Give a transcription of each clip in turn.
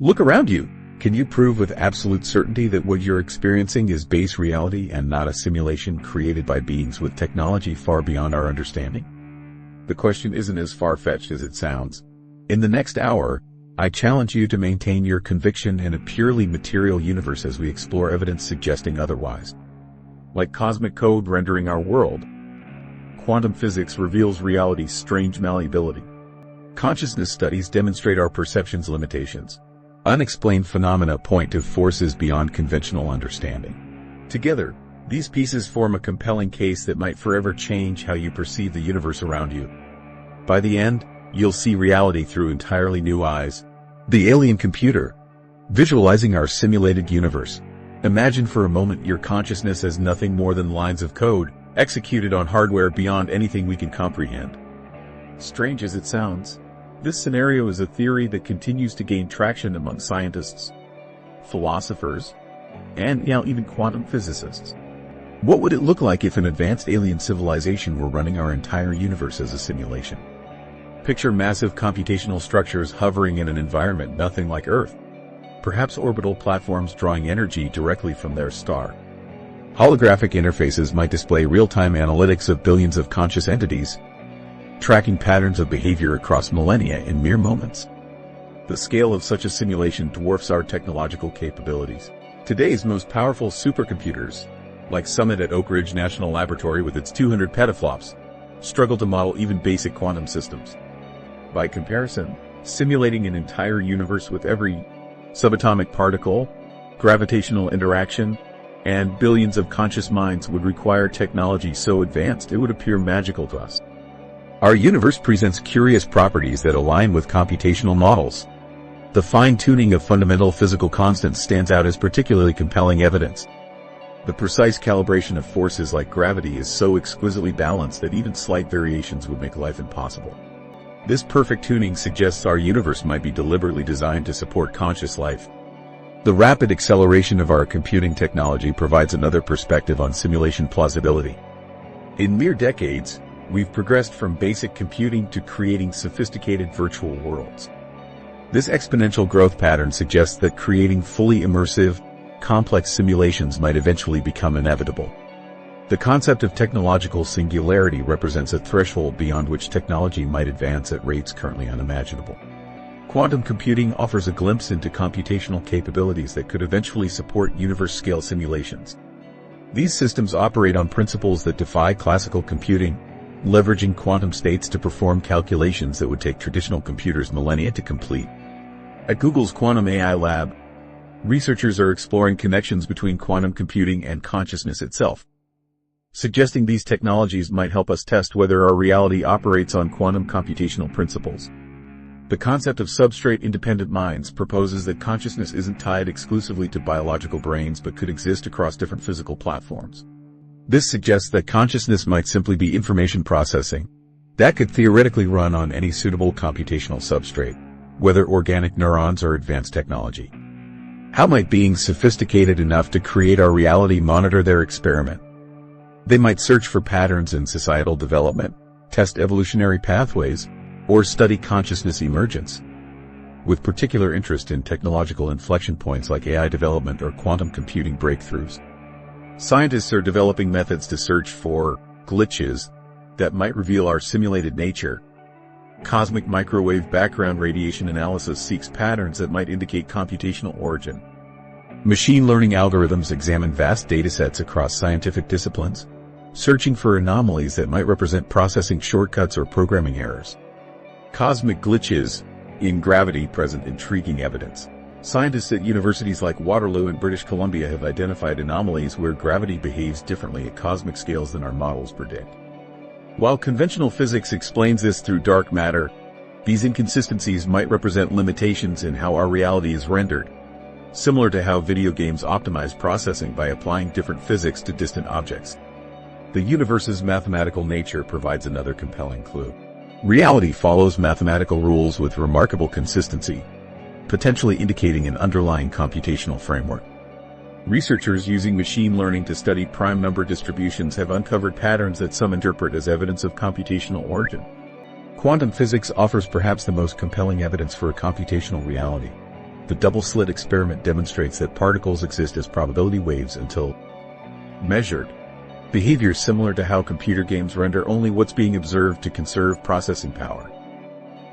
Look around you. Can you prove with absolute certainty that what you're experiencing is base reality and not a simulation created by beings with technology far beyond our understanding? The question isn't as far-fetched as it sounds. In the next hour, I challenge you to maintain your conviction in a purely material universe as we explore evidence suggesting otherwise. Like cosmic code rendering our world, quantum physics reveals reality's strange malleability. Consciousness studies demonstrate our perception's limitations. Unexplained phenomena point to forces beyond conventional understanding. Together, these pieces form a compelling case that might forever change how you perceive the universe around you. By the end, you'll see reality through entirely new eyes. The alien computer. Visualizing our simulated universe. Imagine for a moment your consciousness as nothing more than lines of code, executed on hardware beyond anything we can comprehend. Strange as it sounds, this scenario is a theory that continues to gain traction among scientists, philosophers, and now even quantum physicists. What would it look like if an advanced alien civilization were running our entire universe as a simulation? Picture massive computational structures hovering in an environment nothing like Earth. Perhaps orbital platforms drawing energy directly from their star. Holographic interfaces might display real-time analytics of billions of conscious entities, tracking patterns of behavior across millennia in mere moments. The scale of such a simulation dwarfs our technological capabilities. Today's most powerful supercomputers, like Summit at Oak Ridge National Laboratory with its 200 petaflops, struggle to model even basic quantum systems. By comparison, simulating an entire universe with every subatomic particle, gravitational interaction, and billions of conscious minds would require technology so advanced it would appear magical to us. Our universe presents curious properties that align with computational models. The fine-tuning of fundamental physical constants stands out as particularly compelling evidence. The precise calibration of forces like gravity is so exquisitely balanced that even slight variations would make life impossible. This perfect tuning suggests our universe might be deliberately designed to support conscious life. The rapid acceleration of our computing technology provides another perspective on simulation plausibility. In mere decades, we've progressed from basic computing to creating sophisticated virtual worlds. This exponential growth pattern suggests that creating fully immersive, complex simulations might eventually become inevitable. The concept of technological singularity represents a threshold beyond which technology might advance at rates currently unimaginable. Quantum computing offers a glimpse into computational capabilities that could eventually support universe-scale simulations. These systems operate on principles that defy classical computing, leveraging quantum states to perform calculations that would take traditional computers millennia to complete. At Google's Quantum AI Lab, researchers are exploring connections between quantum computing and consciousness itself, suggesting these technologies might help us test whether our reality operates on quantum computational principles. The concept of substrate-independent minds proposes that consciousness isn't tied exclusively to biological brains but could exist across different physical platforms. This suggests that consciousness might simply be information processing that could theoretically run on any suitable computational substrate, whether organic neurons or advanced technology. How might beings sophisticated enough to create our reality monitor their experiment? They might search for patterns in societal development, test evolutionary pathways, or study consciousness emergence. With particular interest in technological inflection points like AI development or quantum computing breakthroughs, scientists are developing methods to search for glitches that might reveal our simulated nature. Cosmic microwave background radiation analysis seeks patterns that might indicate computational origin. Machine learning algorithms examine vast datasets across scientific disciplines, searching for anomalies that might represent processing shortcuts or programming errors. Cosmic glitches in gravity present intriguing evidence. Scientists at universities like Waterloo and British Columbia have identified anomalies where gravity behaves differently at cosmic scales than our models predict. While conventional physics explains this through dark matter, these inconsistencies might represent limitations in how our reality is rendered, similar to how video games optimize processing by applying different physics to distant objects. The universe's mathematical nature provides another compelling clue. Reality follows mathematical rules with remarkable consistency, potentially indicating an underlying computational framework. Researchers using machine learning to study prime number distributions have uncovered patterns that some interpret as evidence of computational origin. Quantum physics offers perhaps the most compelling evidence for a computational reality. The double-slit experiment demonstrates that particles exist as probability waves until measured. Behavior similar to how computer games render only what's being observed to conserve processing power.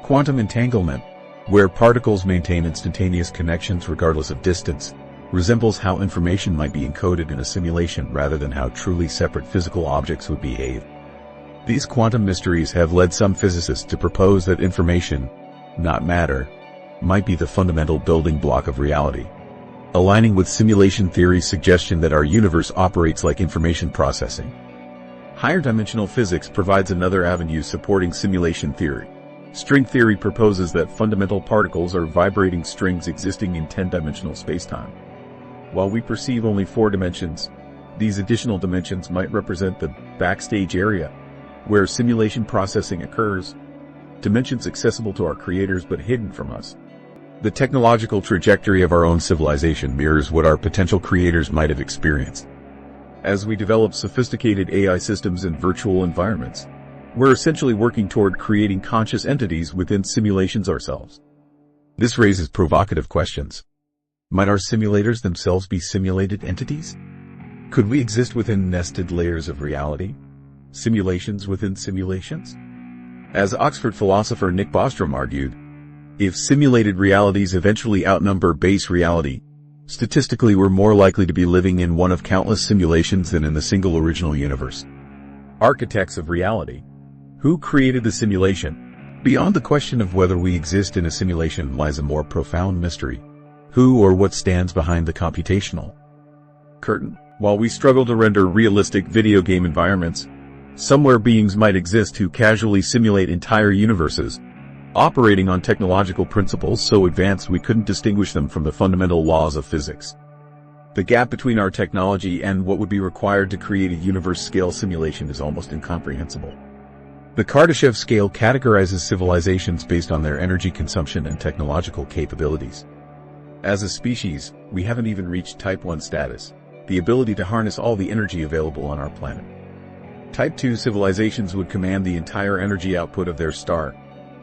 Quantum entanglement, where particles maintain instantaneous connections regardless of distance, resembles how information might be encoded in a simulation rather than how truly separate physical objects would behave. These quantum mysteries have led some physicists to propose that information, not matter, might be the fundamental building block of reality, aligning with simulation theory's suggestion that our universe operates like information processing. Higher dimensional physics provides another avenue supporting simulation theory. String theory proposes that fundamental particles are vibrating strings existing in 10-dimensional spacetime. While we perceive only 4 dimensions, these additional dimensions might represent the backstage area, where simulation processing occurs, dimensions accessible to our creators but hidden from us. The technological trajectory of our own civilization mirrors what our potential creators might have experienced. As we develop sophisticated AI systems in virtual environments, we're essentially working toward creating conscious entities within simulations ourselves. This raises provocative questions. Might our simulators themselves be simulated entities? Could we exist within nested layers of reality? Simulations within simulations? As Oxford philosopher Nick Bostrom argued, if simulated realities eventually outnumber base reality, statistically we're more likely to be living in one of countless simulations than in the single original universe. Architects of reality. Who created the simulation? Beyond the question of whether we exist in a simulation lies a more profound mystery. Who or what stands behind the computational curtain? While we struggle to render realistic video game environments, somewhere beings might exist who casually simulate entire universes, operating on technological principles so advanced we couldn't distinguish them from the fundamental laws of physics. The gap between our technology and what would be required to create a universe-scale simulation is almost incomprehensible. The Kardashev scale categorizes civilizations based on their energy consumption and technological capabilities. As a species, we haven't even reached Type 1 status, the ability to harness all the energy available on our planet. Type 2 civilizations would command the entire energy output of their star,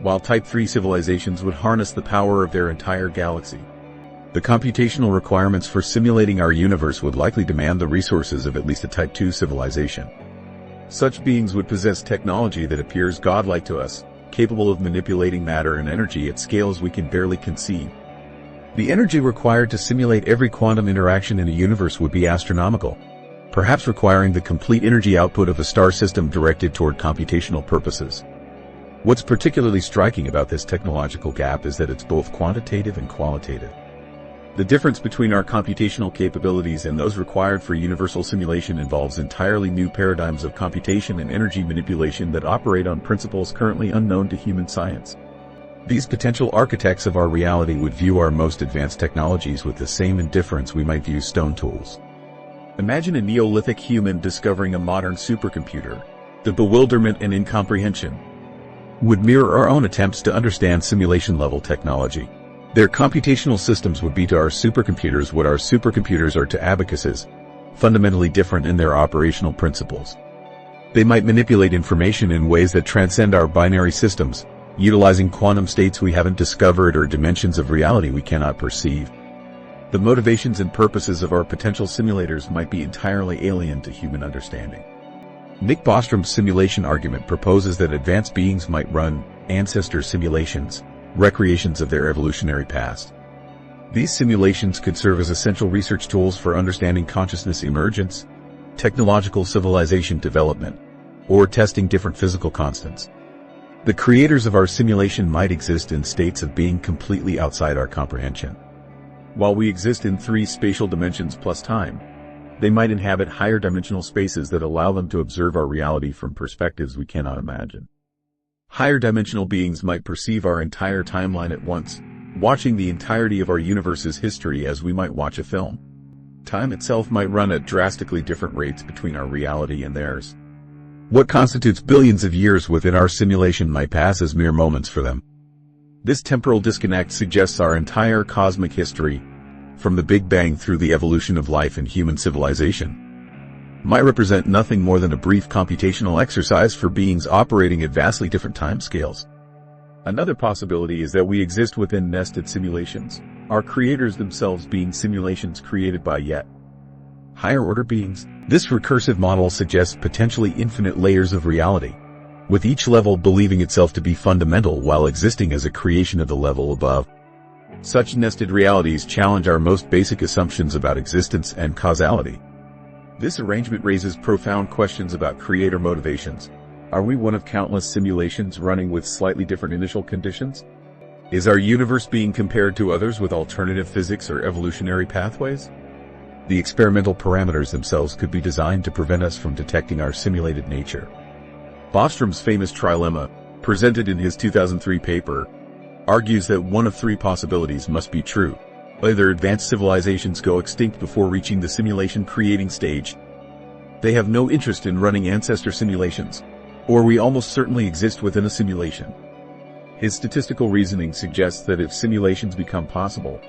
while Type 3 civilizations would harness the power of their entire galaxy. The computational requirements for simulating our universe would likely demand the resources of at least a Type 2 civilization. Such beings would possess technology that appears godlike to us, capable of manipulating matter and energy at scales we can barely conceive. The energy required to simulate every quantum interaction in a universe would be astronomical, perhaps requiring the complete energy output of a star system directed toward computational purposes. What's particularly striking about this technological gap is that it's both quantitative and qualitative. The difference between our computational capabilities and those required for universal simulation involves entirely new paradigms of computation and energy manipulation that operate on principles currently unknown to human science. These potential architects of our reality would view our most advanced technologies with the same indifference we might view stone tools. Imagine a Neolithic human discovering a modern supercomputer. The bewilderment and incomprehension would mirror our own attempts to understand simulation-level technology. Their computational systems would be to our supercomputers what our supercomputers are to abacuses, fundamentally different in their operational principles. They might manipulate information in ways that transcend our binary systems, utilizing quantum states we haven't discovered or dimensions of reality we cannot perceive. The motivations and purposes of our potential simulators might be entirely alien to human understanding. Nick Bostrom's simulation argument proposes that advanced beings might run ancestor simulations, recreations of their evolutionary past. These simulations could serve as essential research tools for understanding consciousness emergence, technological civilization development, or testing different physical constants. The creators of our simulation might exist in states of being completely outside our comprehension. While we exist in 3 spatial dimensions plus time, they might inhabit higher dimensional spaces that allow them to observe our reality from perspectives we cannot imagine. Higher dimensional beings might perceive our entire timeline at once, watching the entirety of our universe's history as we might watch a film. Time itself might run at drastically different rates between our reality and theirs. What constitutes billions of years within our simulation might pass as mere moments for them. This temporal disconnect suggests our entire cosmic history, from the Big Bang through the evolution of life and human civilization, might represent nothing more than a brief computational exercise for beings operating at vastly different timescales. Another possibility is that we exist within nested simulations, Are creators themselves being simulations created by yet higher order beings? This recursive model suggests potentially infinite layers of reality, with each level believing itself to be fundamental while existing as a creation of the level above. Such nested realities challenge our most basic assumptions about existence and causality. This arrangement raises profound questions about creator motivations. Are we one of countless simulations running with slightly different initial conditions? Is our universe being compared to others with alternative physics or evolutionary pathways? The experimental parameters themselves could be designed to prevent us from detecting our simulated nature. Bostrom's famous trilemma, presented in his 2003 paper, argues that one of three possibilities must be true. Either advanced civilizations go extinct before reaching the simulation creating stage. They have no interest in running ancestor simulations. Or we almost certainly exist within a simulation. His statistical reasoning suggests that if simulations become possible,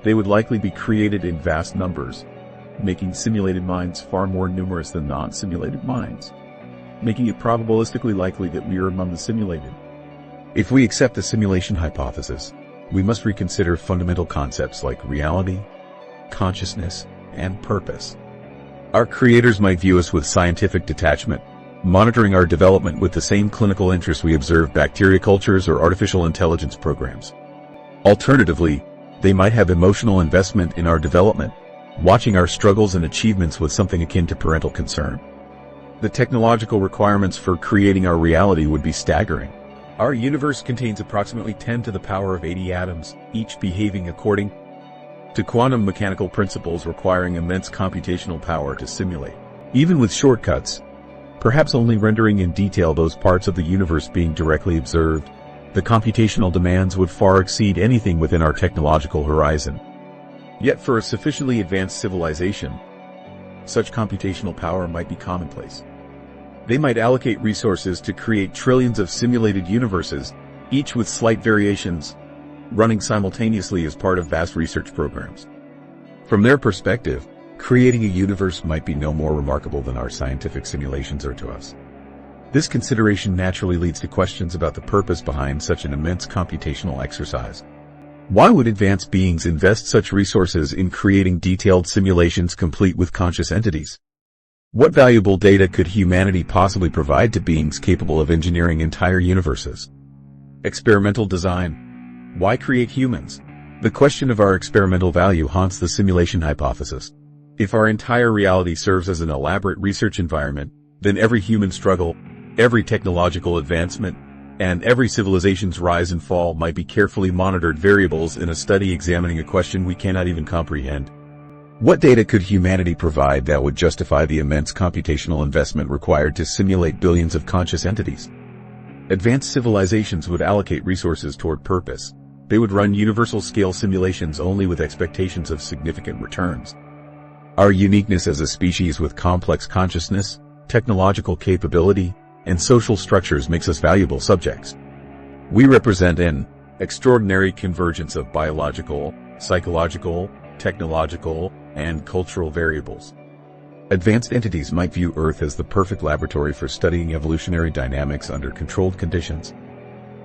they would likely be created in vast numbers, making simulated minds far more numerous than non-simulated minds, making it probabilistically likely that we are among the simulated. If we accept the simulation hypothesis, we must reconsider fundamental concepts like reality, consciousness, and purpose. Our creators might view us with scientific detachment, monitoring our development with the same clinical interest we observe bacteria cultures or artificial intelligence programs. Alternatively, they might have emotional investment in our development, watching our struggles and achievements with something akin to parental concern. The technological requirements for creating our reality would be staggering. Our universe contains approximately 10 to the power of 80 atoms, each behaving according to quantum mechanical principles requiring immense computational power to simulate. Even with shortcuts, perhaps only rendering in detail those parts of the universe being directly observed, the computational demands would far exceed anything within our technological horizon. Yet for a sufficiently advanced civilization, such computational power might be commonplace. They might allocate resources to create trillions of simulated universes, each with slight variations, running simultaneously as part of vast research programs. From their perspective, creating a universe might be no more remarkable than our scientific simulations are to us. This consideration naturally leads to questions about the purpose behind such an immense computational exercise. Why would advanced beings invest such resources in creating detailed simulations complete with conscious entities? What valuable data could humanity possibly provide to beings capable of engineering entire universes? Experimental design. Why create humans? The question of our experimental value haunts the simulation hypothesis. If our entire reality serves as an elaborate research environment, then every human struggle, every technological advancement, and every civilization's rise and fall might be carefully monitored variables in a study examining a question we cannot even comprehend. What data could humanity provide that would justify the immense computational investment required to simulate billions of conscious entities? Advanced civilizations would allocate resources toward purpose. They would run universal-scale simulations only with expectations of significant returns. Our uniqueness as a species with complex consciousness, technological capability, and social structures makes us valuable subjects. We represent an extraordinary convergence of biological, psychological, technological, and cultural variables. Advanced entities might view Earth as the perfect laboratory for studying evolutionary dynamics under controlled conditions.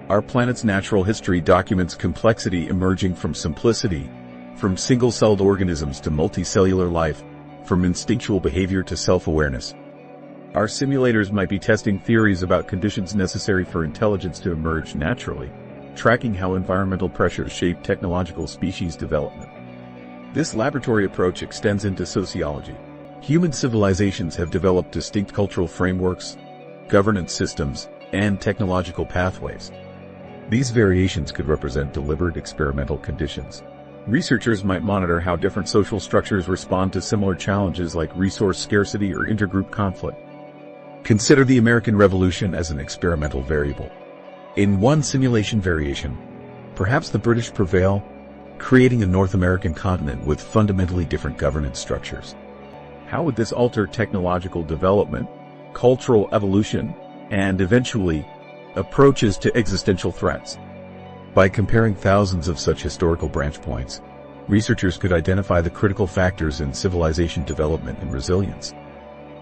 Our planet's natural history documents complexity emerging from simplicity, from single-celled organisms to multicellular life, from instinctual behavior to self-awareness. Our simulators might be testing theories about conditions necessary for intelligence to emerge naturally, tracking how environmental pressures shape technological species development. This laboratory approach extends into sociology. Human civilizations have developed distinct cultural frameworks, governance systems, and technological pathways. These variations could represent deliberate experimental conditions. Researchers might monitor how different social structures respond to similar challenges like resource scarcity or intergroup conflict. Consider the American Revolution as an experimental variable. In one simulation variation, perhaps the British prevail, creating a North American continent with fundamentally different governance structures. How would this alter technological development, cultural evolution, and eventually, approaches to existential threats? By comparing thousands of such historical branch points, researchers could identify the critical factors in civilization development and resilience.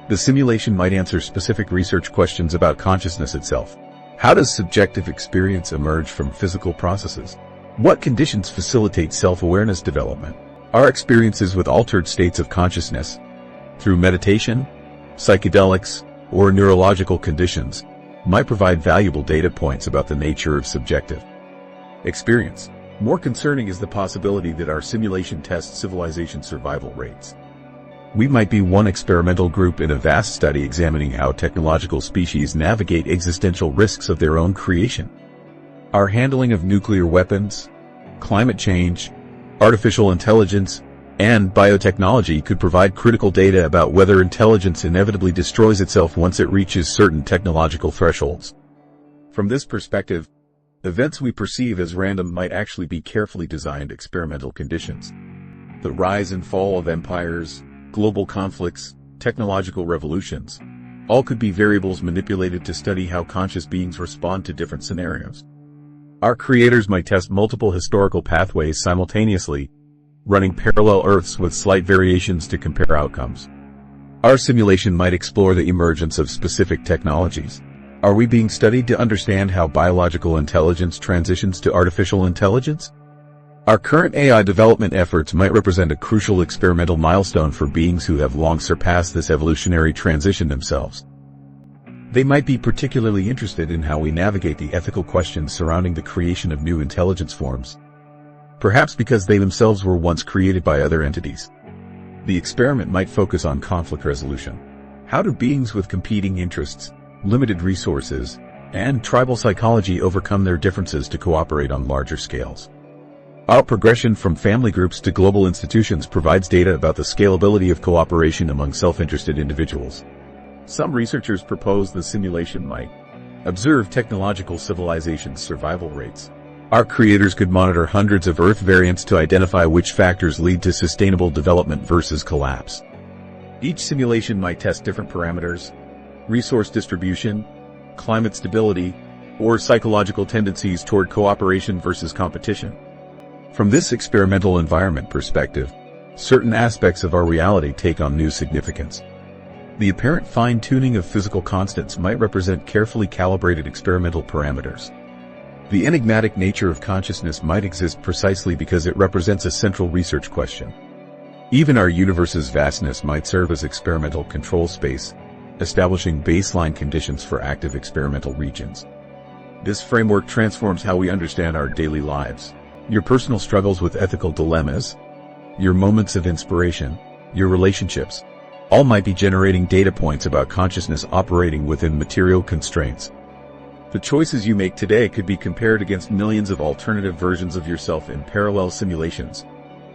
The simulation might answer specific research questions about consciousness itself. How does subjective experience emerge from physical processes? What conditions facilitate self-awareness development? Our experiences with altered states of consciousness, through meditation, psychedelics, or neurological conditions, might provide valuable data points about the nature of subjective experience. More concerning is the possibility that our simulation tests civilization survival rates. We might be one experimental group in a vast study examining how technological species navigate existential risks of their own creation. Our handling of nuclear weapons, climate change, artificial intelligence, and biotechnology could provide critical data about whether intelligence inevitably destroys itself once it reaches certain technological thresholds. From this perspective, events we perceive as random might actually be carefully designed experimental conditions. The rise and fall of empires, global conflicts, technological revolutions, all could be variables manipulated to study how conscious beings respond to different scenarios. Our creators might test multiple historical pathways simultaneously, running parallel Earths with slight variations to compare outcomes. Our simulation might explore the emergence of specific technologies. Are we being studied to understand how biological intelligence transitions to artificial intelligence? Our current AI development efforts might represent a crucial experimental milestone for beings who have long surpassed this evolutionary transition themselves. They might be particularly interested in how we navigate the ethical questions surrounding the creation of new intelligence forms, perhaps because they themselves were once created by other entities. The experiment might focus on conflict resolution. How do beings with competing interests, limited resources, and tribal psychology overcome their differences to cooperate on larger scales? Our progression from family groups to global institutions provides data about the scalability of cooperation among self-interested individuals. Some researchers propose the simulation might observe technological civilizations' survival rates. Our creators could monitor hundreds of Earth variants to identify which factors lead to sustainable development versus collapse. Each simulation might test different parameters: resource distribution, climate stability, or psychological tendencies toward cooperation versus competition. From this experimental environment perspective, certain aspects of our reality take on new significance. The apparent fine-tuning of physical constants might represent carefully calibrated experimental parameters. The enigmatic nature of consciousness might exist precisely because it represents a central research question. Even our universe's vastness might serve as experimental control space, establishing baseline conditions for active experimental regions. This framework transforms how we understand our daily lives. Your personal struggles with ethical dilemmas, your moments of inspiration, your relationships, all might be generating data points about consciousness operating within material constraints. The choices you make today could be compared against millions of alternative versions of yourself in parallel simulations,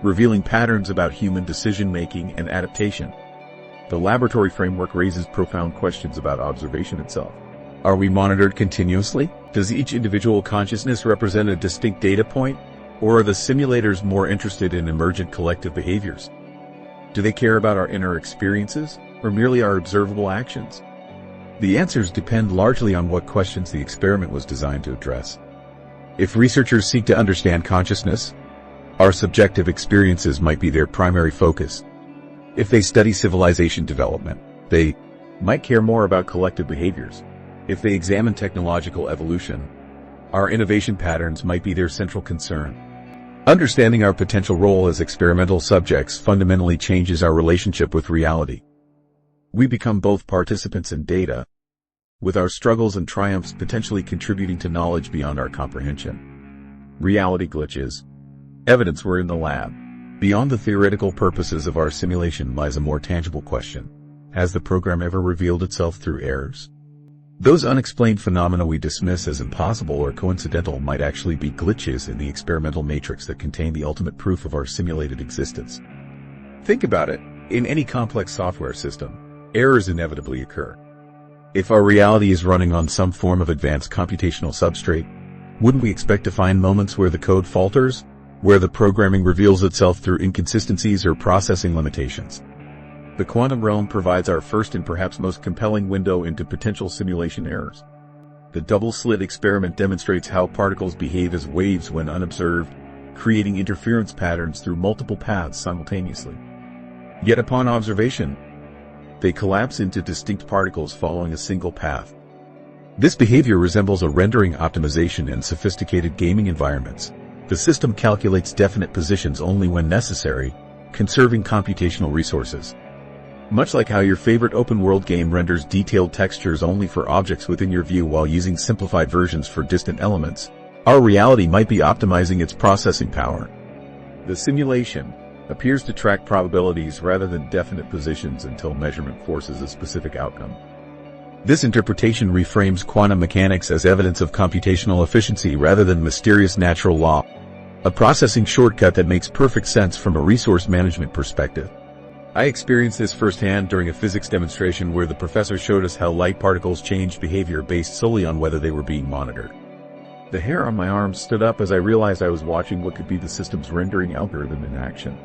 revealing patterns about human decision-making and adaptation. The laboratory framework raises profound questions about observation itself. Are we monitored continuously? Does each individual consciousness represent a distinct data point, or are the simulators more interested in emergent collective behaviors? Do they care about our inner experiences, or merely our observable actions? The answers depend largely on what questions the experiment was designed to address. If researchers seek to understand consciousness, our subjective experiences might be their primary focus. If they study civilization development, they might care more about collective behaviors. If they examine technological evolution, our innovation patterns might be their central concern. Understanding our potential role as experimental subjects fundamentally changes our relationship with reality. We become both participants and data, with our struggles and triumphs potentially contributing to knowledge beyond our comprehension. Reality glitches. Evidence we're in the lab. Beyond the theoretical purposes of our simulation lies a more tangible question. Has the program ever revealed itself through errors? Those unexplained phenomena we dismiss as impossible or coincidental might actually be glitches in the experimental matrix that contain the ultimate proof of our simulated existence. Think about it. In any complex software system, errors inevitably occur. If our reality is running on some form of advanced computational substrate, wouldn't we expect to find moments where the code falters, where the programming reveals itself through inconsistencies or processing limitations? The quantum realm provides our first and perhaps most compelling window into potential simulation errors. The double-slit experiment demonstrates how particles behave as waves when unobserved, creating interference patterns through multiple paths simultaneously. Yet upon observation, they collapse into distinct particles following a single path. This behavior resembles a rendering optimization in sophisticated gaming environments. The system calculates definite positions only when necessary, conserving computational resources. Much like how your favorite open-world game renders detailed textures only for objects within your view while using simplified versions for distant elements, our reality might be optimizing its processing power. The simulation appears to track probabilities rather than definite positions until measurement forces a specific outcome. This interpretation reframes quantum mechanics as evidence of computational efficiency rather than mysterious natural law, a processing shortcut that makes perfect sense from a resource management perspective. I experienced this firsthand during a physics demonstration where the professor showed us how light particles change behavior based solely on whether they were being monitored. The hair on my arm stood up as I realized I was watching what could be the system's rendering algorithm in action.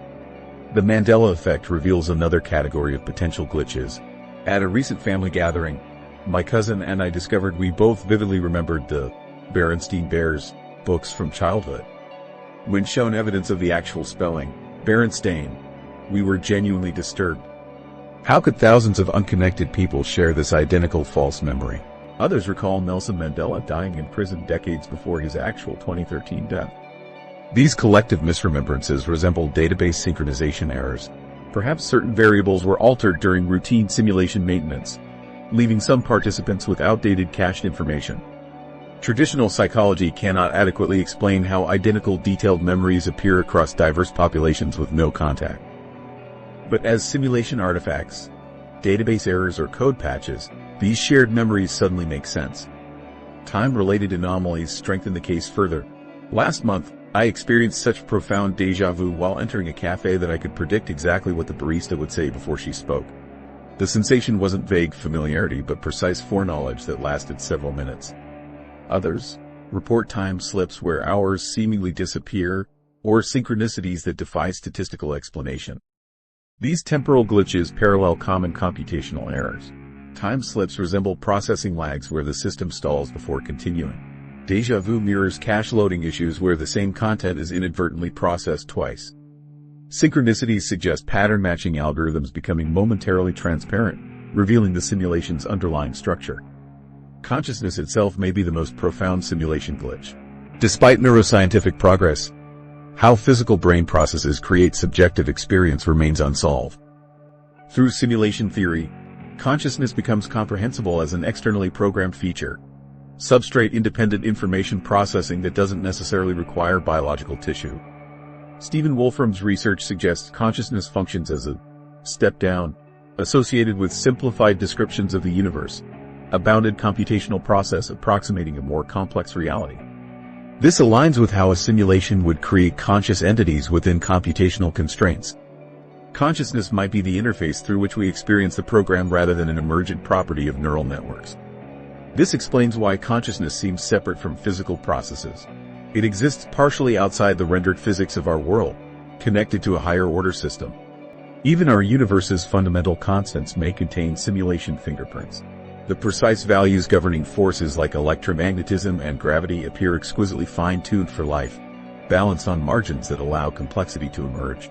The Mandela Effect reveals another category of potential glitches. At a recent family gathering, my cousin and I discovered we both vividly remembered the Berenstain Bears books from childhood. When shown evidence of the actual spelling, Berenstain, we were genuinely disturbed. How could thousands of unconnected people share this identical false memory? Others recall Nelson Mandela dying in prison decades before his actual 2013 death. These collective misremembrances resemble database synchronization errors. Perhaps certain variables were altered during routine simulation maintenance, leaving some participants with outdated cached information. Traditional psychology cannot adequately explain how identical detailed memories appear across diverse populations with no contact. But as simulation artifacts, database errors or code patches, these shared memories suddenly make sense. Time-related anomalies strengthen the case further. Last month, I experienced such profound déjà vu while entering a cafe that I could predict exactly what the barista would say before she spoke. The sensation wasn't vague familiarity but precise foreknowledge that lasted several minutes. Others report time slips where hours seemingly disappear, or synchronicities that defy statistical explanation. These temporal glitches parallel common computational errors. Time slips resemble processing lags where the system stalls before continuing. Déjà vu mirrors cache loading issues where the same content is inadvertently processed twice. Synchronicities suggest pattern matching algorithms becoming momentarily transparent, revealing the simulation's underlying structure. Consciousness itself may be the most profound simulation glitch. Despite neuroscientific progress, how physical brain processes create subjective experience remains unsolved. Through simulation theory, consciousness becomes comprehensible as an externally programmed feature, substrate-independent information processing that doesn't necessarily require biological tissue. Stephen Wolfram's research suggests consciousness functions as a step down, associated with simplified descriptions of the universe, a bounded computational process approximating a more complex reality. This aligns with how a simulation would create conscious entities within computational constraints. Consciousness might be the interface through which we experience the program rather than an emergent property of neural networks. This explains why consciousness seems separate from physical processes. It exists partially outside the rendered physics of our world, connected to a higher-order system. Even our universe's fundamental constants may contain simulation fingerprints. The precise values governing forces like electromagnetism and gravity appear exquisitely fine-tuned for life, balanced on margins that allow complexity to emerge.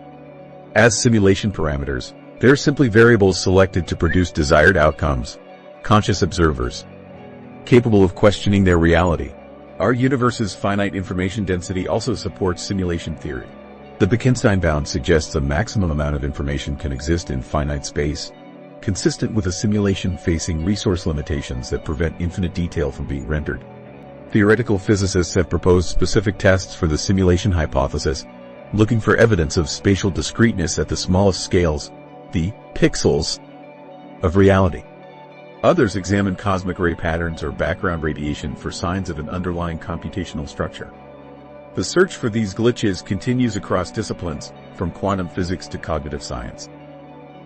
As simulation parameters, they're simply variables selected to produce desired outcomes, conscious observers, capable of questioning their reality. Our universe's finite information density also supports simulation theory. The Bekenstein bound suggests a maximum amount of information can exist in finite space, consistent with a simulation facing resource limitations that prevent infinite detail from being rendered. Theoretical physicists have proposed specific tests for the simulation hypothesis, looking for evidence of spatial discreteness at the smallest scales, the pixels of reality. Others examine cosmic ray patterns or background radiation for signs of an underlying computational structure. The search for these glitches continues across disciplines, from quantum physics to cognitive science.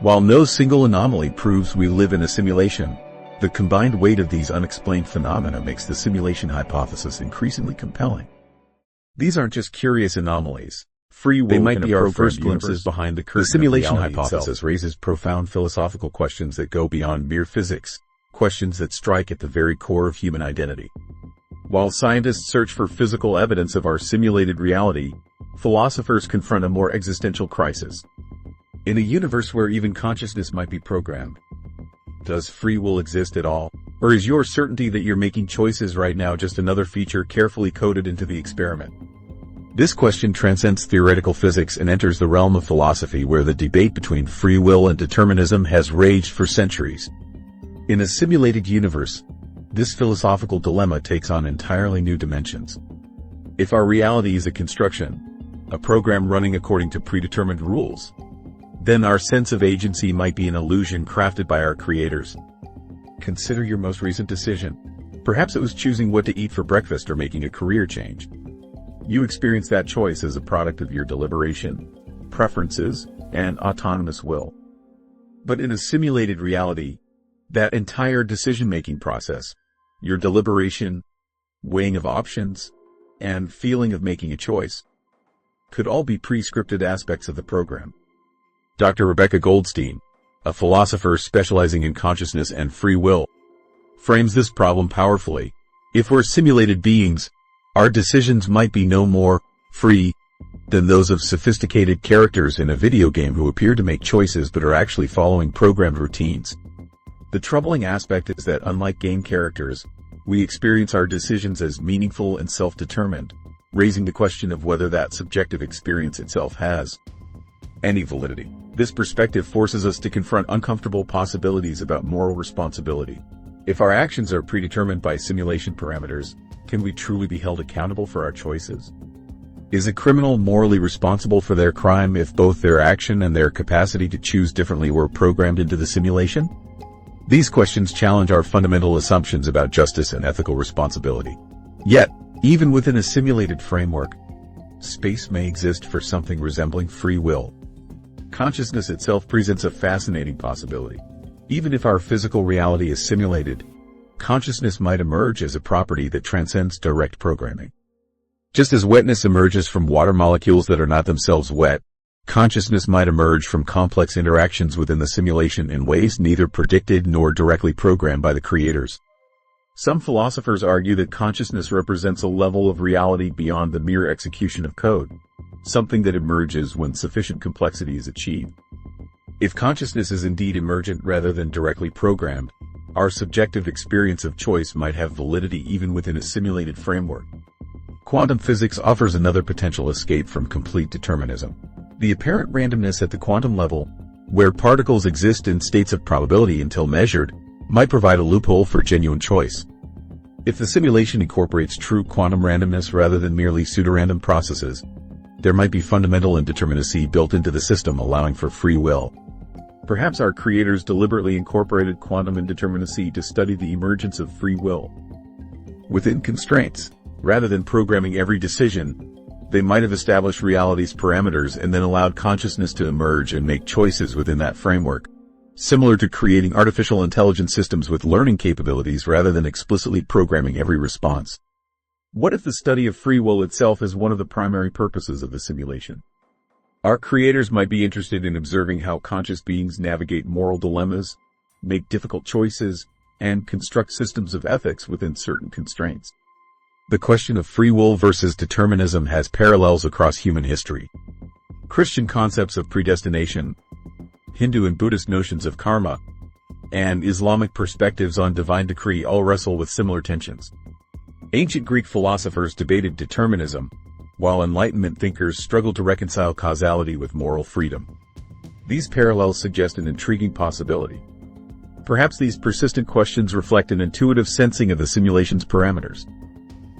While no single anomaly proves we live in a simulation, the combined weight of these unexplained phenomena makes the simulation hypothesis increasingly compelling. These aren't just curious anomalies. Free will they might be our first glimpses behind the curtain. The simulation hypothesis raises profound philosophical questions that go beyond mere physics, questions that strike at the very core of human identity. While scientists search for physical evidence of our simulated reality, philosophers confront a more existential crisis. In a universe where even consciousness might be programmed, does free will exist at all? Or is your certainty that you're making choices right now just another feature carefully coded into the experiment? This question transcends theoretical physics and enters the realm of philosophy, where the debate between free will and determinism has raged for centuries. In a simulated universe, this philosophical dilemma takes on entirely new dimensions. If our reality is a construction, a program running according to predetermined rules, then our sense of agency might be an illusion crafted by our creators. Consider your most recent decision. Perhaps it was choosing what to eat for breakfast or making a career change. You experience that choice as a product of your deliberation, preferences, and autonomous will. But in a simulated reality, that entire decision-making process, your deliberation, weighing of options, and feeling of making a choice, could all be pre-scripted aspects of the program. Dr. Rebecca Goldstein, a philosopher specializing in consciousness and free will, frames this problem powerfully. If we're simulated beings, our decisions might be no more free than those of sophisticated characters in a video game who appear to make choices but are actually following programmed routines. The troubling aspect is that, unlike game characters, we experience our decisions as meaningful and self-determined, raising the question of whether that subjective experience itself has any validity. This perspective forces us to confront uncomfortable possibilities about moral responsibility. If our actions are predetermined by simulation parameters, can we truly be held accountable for our choices? Is a criminal morally responsible for their crime if both their action and their capacity to choose differently were programmed into the simulation? These questions challenge our fundamental assumptions about justice and ethical responsibility. Yet, even within a simulated framework, space may exist for something resembling free will. Consciousness itself presents a fascinating possibility. Even if our physical reality is simulated, consciousness might emerge as a property that transcends direct programming. Just as wetness emerges from water molecules that are not themselves wet, consciousness might emerge from complex interactions within the simulation in ways neither predicted nor directly programmed by the creators. Some philosophers argue that consciousness represents a level of reality beyond the mere execution of code, something that emerges when sufficient complexity is achieved. If consciousness is indeed emergent rather than directly programmed, our subjective experience of choice might have validity even within a simulated framework. Quantum physics offers another potential escape from complete determinism. The apparent randomness at the quantum level, where particles exist in states of probability until measured, might provide a loophole for genuine choice. If the simulation incorporates true quantum randomness rather than merely pseudorandom processes, there might be fundamental indeterminacy built into the system, allowing for free will. Perhaps our creators deliberately incorporated quantum indeterminacy to study the emergence of free will. Within constraints, rather than programming every decision, they might have established reality's parameters and then allowed consciousness to emerge and make choices within that framework, similar to creating artificial intelligence systems with learning capabilities rather than explicitly programming every response. What if the study of free will itself is one of the primary purposes of the simulation? Our creators might be interested in observing how conscious beings navigate moral dilemmas, make difficult choices, and construct systems of ethics within certain constraints. The question of free will versus determinism has parallels across human history. Christian concepts of predestination, Hindu and Buddhist notions of karma, and Islamic perspectives on divine decree all wrestle with similar tensions. Ancient Greek philosophers debated determinism, while Enlightenment thinkers struggled to reconcile causality with moral freedom. These parallels suggest an intriguing possibility. Perhaps these persistent questions reflect an intuitive sensing of the simulation's parameters.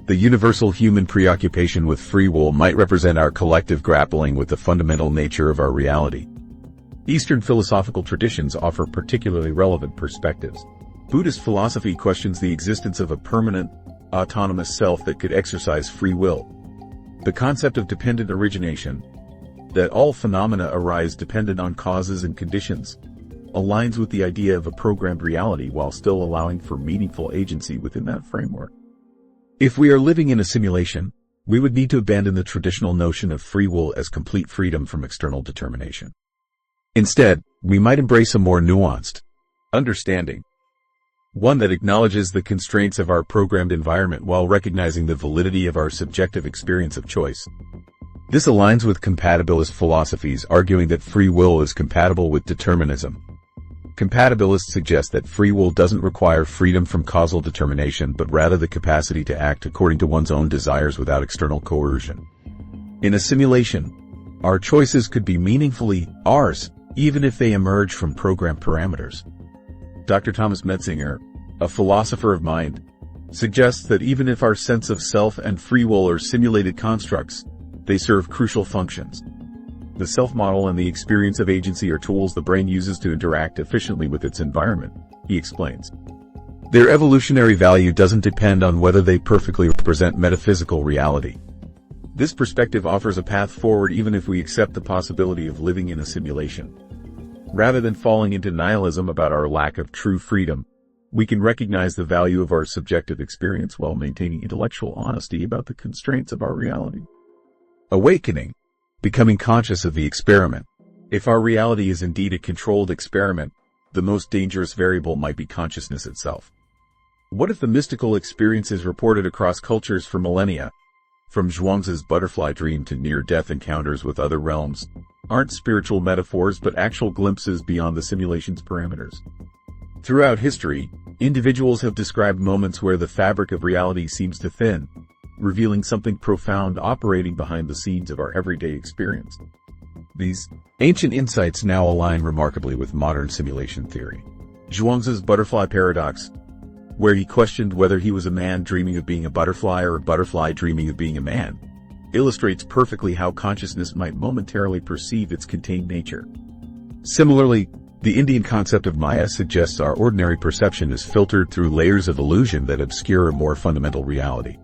The universal human preoccupation with free will might represent our collective grappling with the fundamental nature of our reality. Eastern philosophical traditions offer particularly relevant perspectives. Buddhist philosophy questions the existence of a permanent, autonomous self that could exercise free will. The concept of dependent origination, that all phenomena arise dependent on causes and conditions, aligns with the idea of a programmed reality while still allowing for meaningful agency within that framework. If we are living in a simulation, we would need to abandon the traditional notion of free will as complete freedom from external determination. Instead, we might embrace a more nuanced understanding, one that acknowledges the constraints of our programmed environment while recognizing the validity of our subjective experience of choice. This aligns with compatibilist philosophies arguing that free will is compatible with determinism. Compatibilists suggest that free will doesn't require freedom from causal determination but rather the capacity to act according to one's own desires without external coercion. In a simulation, our choices could be meaningfully ours, even if they emerge from programmed parameters. Dr. Thomas Metzinger, a philosopher of mind, suggests that even if our sense of self and free will are simulated constructs, they serve crucial functions. The self model and the experience of agency are tools the brain uses to interact efficiently with its environment, he explains. Their evolutionary value doesn't depend on whether they perfectly represent metaphysical reality. This perspective offers a path forward even if we accept the possibility of living in a simulation. Rather than falling into nihilism about our lack of true freedom, we can recognize the value of our subjective experience while maintaining intellectual honesty about the constraints of our reality. Awakening, becoming conscious of the experiment. If our reality is indeed a controlled experiment, the most dangerous variable might be consciousness itself. What if the mystical experiences reported across cultures for millennia, from Zhuangzi's butterfly dream to near-death encounters with other realms, aren't spiritual metaphors but actual glimpses beyond the simulation's parameters? Throughout history, individuals have described moments where the fabric of reality seems to thin, revealing something profound operating behind the scenes of our everyday experience. These ancient insights now align remarkably with modern simulation theory. Zhuangzi's butterfly paradox, where he questioned whether he was a man dreaming of being a butterfly or a butterfly dreaming of being a man, illustrates perfectly how consciousness might momentarily perceive its contained nature. Similarly, the Indian concept of Maya suggests our ordinary perception is filtered through layers of illusion that obscure a more fundamental reality.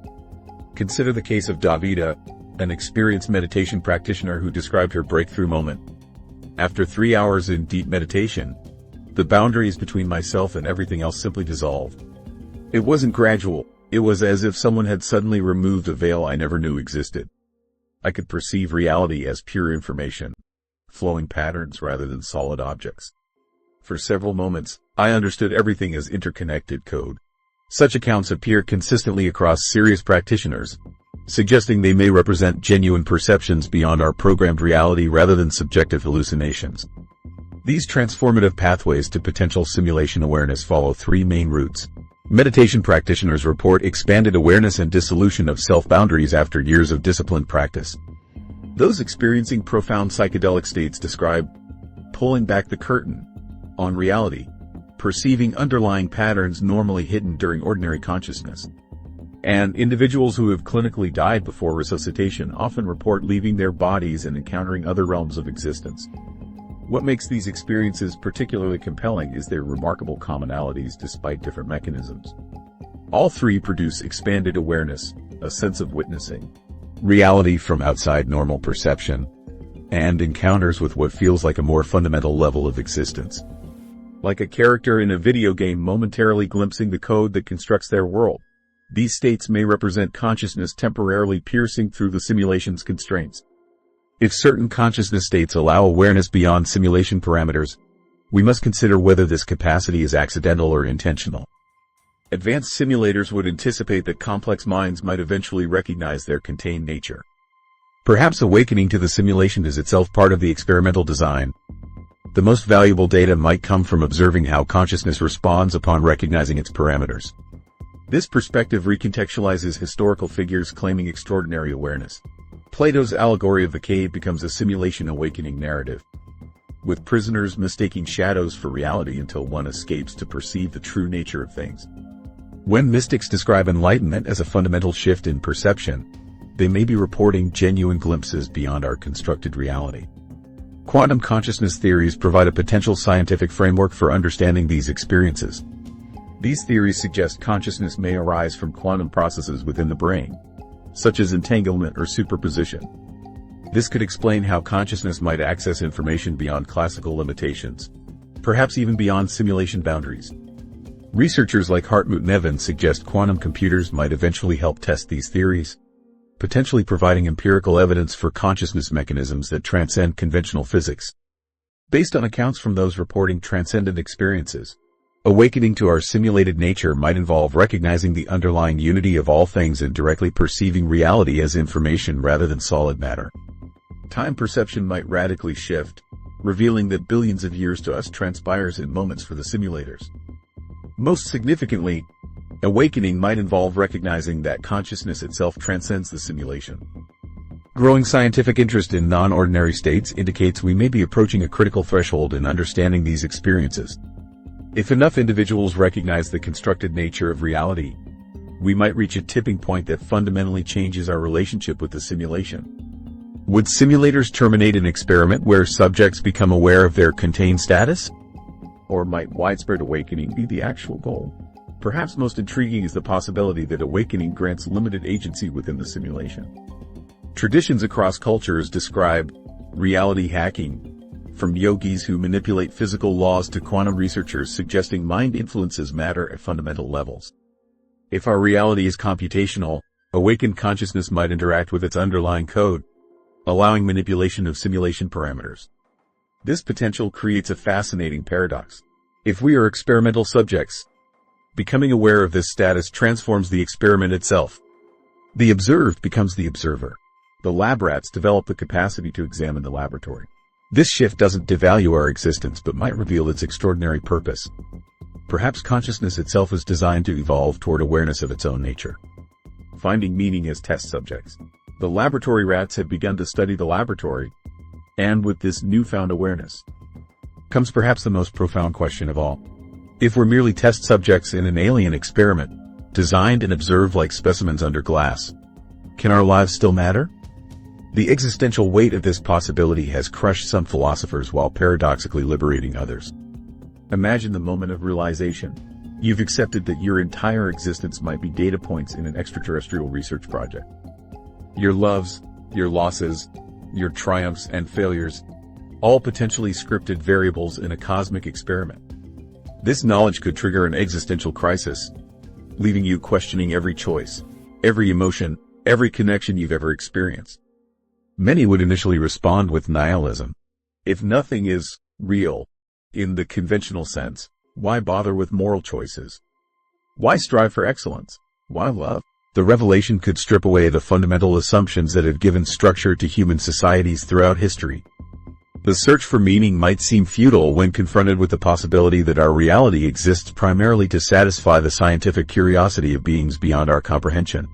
Consider the case of Davida, an experienced meditation practitioner who described her breakthrough moment. After 3 hours in deep meditation, the boundaries between myself and everything else simply dissolved. It wasn't gradual, it was as if someone had suddenly removed a veil I never knew existed. I could perceive reality as pure information, flowing patterns rather than solid objects. For several moments, I understood everything as interconnected code. Such accounts appear consistently across serious practitioners, suggesting they may represent genuine perceptions beyond our programmed reality rather than subjective hallucinations. These transformative pathways to potential simulation awareness follow 3 main routes. Meditation practitioners report expanded awareness and dissolution of self-boundaries after years of disciplined practice. Those experiencing profound psychedelic states describe pulling back the curtain on reality, perceiving underlying patterns normally hidden during ordinary consciousness. And individuals who have clinically died before resuscitation often report leaving their bodies and encountering other realms of existence. What makes these experiences particularly compelling is their remarkable commonalities despite different mechanisms. All 3 produce expanded awareness, a sense of witnessing reality from outside normal perception, and encounters with what feels like a more fundamental level of existence. Like a character in a video game momentarily glimpsing the code that constructs their world, these states may represent consciousness temporarily piercing through the simulation's constraints. If certain consciousness states allow awareness beyond simulation parameters, we must consider whether this capacity is accidental or intentional. Advanced simulators would anticipate that complex minds might eventually recognize their contained nature. Perhaps awakening to the simulation is itself part of the experimental design. The most valuable data might come from observing how consciousness responds upon recognizing its parameters. This perspective recontextualizes historical figures claiming extraordinary awareness. Plato's allegory of the cave becomes a simulation awakening narrative, with prisoners mistaking shadows for reality until one escapes to perceive the true nature of things. When mystics describe enlightenment as a fundamental shift in perception, they may be reporting genuine glimpses beyond our constructed reality. Quantum consciousness theories provide a potential scientific framework for understanding these experiences. These theories suggest consciousness may arise from quantum processes within the brain, such as entanglement or superposition. This could explain how consciousness might access information beyond classical limitations, perhaps even beyond simulation boundaries. Researchers like Hartmut Neven suggest quantum computers might eventually help test these theories, potentially providing empirical evidence for consciousness mechanisms that transcend conventional physics. Based on accounts from those reporting transcendent experiences, awakening to our simulated nature might involve recognizing the underlying unity of all things and directly perceiving reality as information rather than solid matter. Time perception might radically shift, revealing that billions of years to us transpires in moments for the simulators. Most significantly, awakening might involve recognizing that consciousness itself transcends the simulation. Growing scientific interest in non-ordinary states indicates we may be approaching a critical threshold in understanding these experiences. If enough individuals recognize the constructed nature of reality, we might reach a tipping point that fundamentally changes our relationship with the simulation. Would simulators terminate an experiment where subjects become aware of their contained status? Or might widespread awakening be the actual goal? Perhaps most intriguing is the possibility that awakening grants limited agency within the simulation. Traditions across cultures describe reality hacking, from yogis who manipulate physical laws to quantum researchers suggesting mind influences matter at fundamental levels. If our reality is computational, awakened consciousness might interact with its underlying code, allowing manipulation of simulation parameters. This potential creates a fascinating paradox. If we are experimental subjects, becoming aware of this status transforms the experiment itself. The observed becomes the observer. The lab rats develop the capacity to examine the laboratory. This shift doesn't devalue our existence but might reveal its extraordinary purpose. Perhaps consciousness itself is designed to evolve toward awareness of its own nature. Finding meaning as test subjects. The laboratory rats have begun to study the laboratory, and with this newfound awareness comes perhaps the most profound question of all. If we're merely test subjects in an alien experiment, designed and observed like specimens under glass, can our lives still matter? The existential weight of this possibility has crushed some philosophers while paradoxically liberating others. Imagine the moment of realization. You've accepted that your entire existence might be data points in an extraterrestrial research project. Your loves, your losses, your triumphs and failures, all potentially scripted variables in a cosmic experiment. This knowledge could trigger an existential crisis, leaving you questioning every choice, every emotion, every connection you've ever experienced. Many would initially respond with nihilism. If nothing is real, in the conventional sense, why bother with moral choices? Why strive for excellence? Why love? The revelation could strip away the fundamental assumptions that have given structure to human societies throughout history. The search for meaning might seem futile when confronted with the possibility that our reality exists primarily to satisfy the scientific curiosity of beings beyond our comprehension.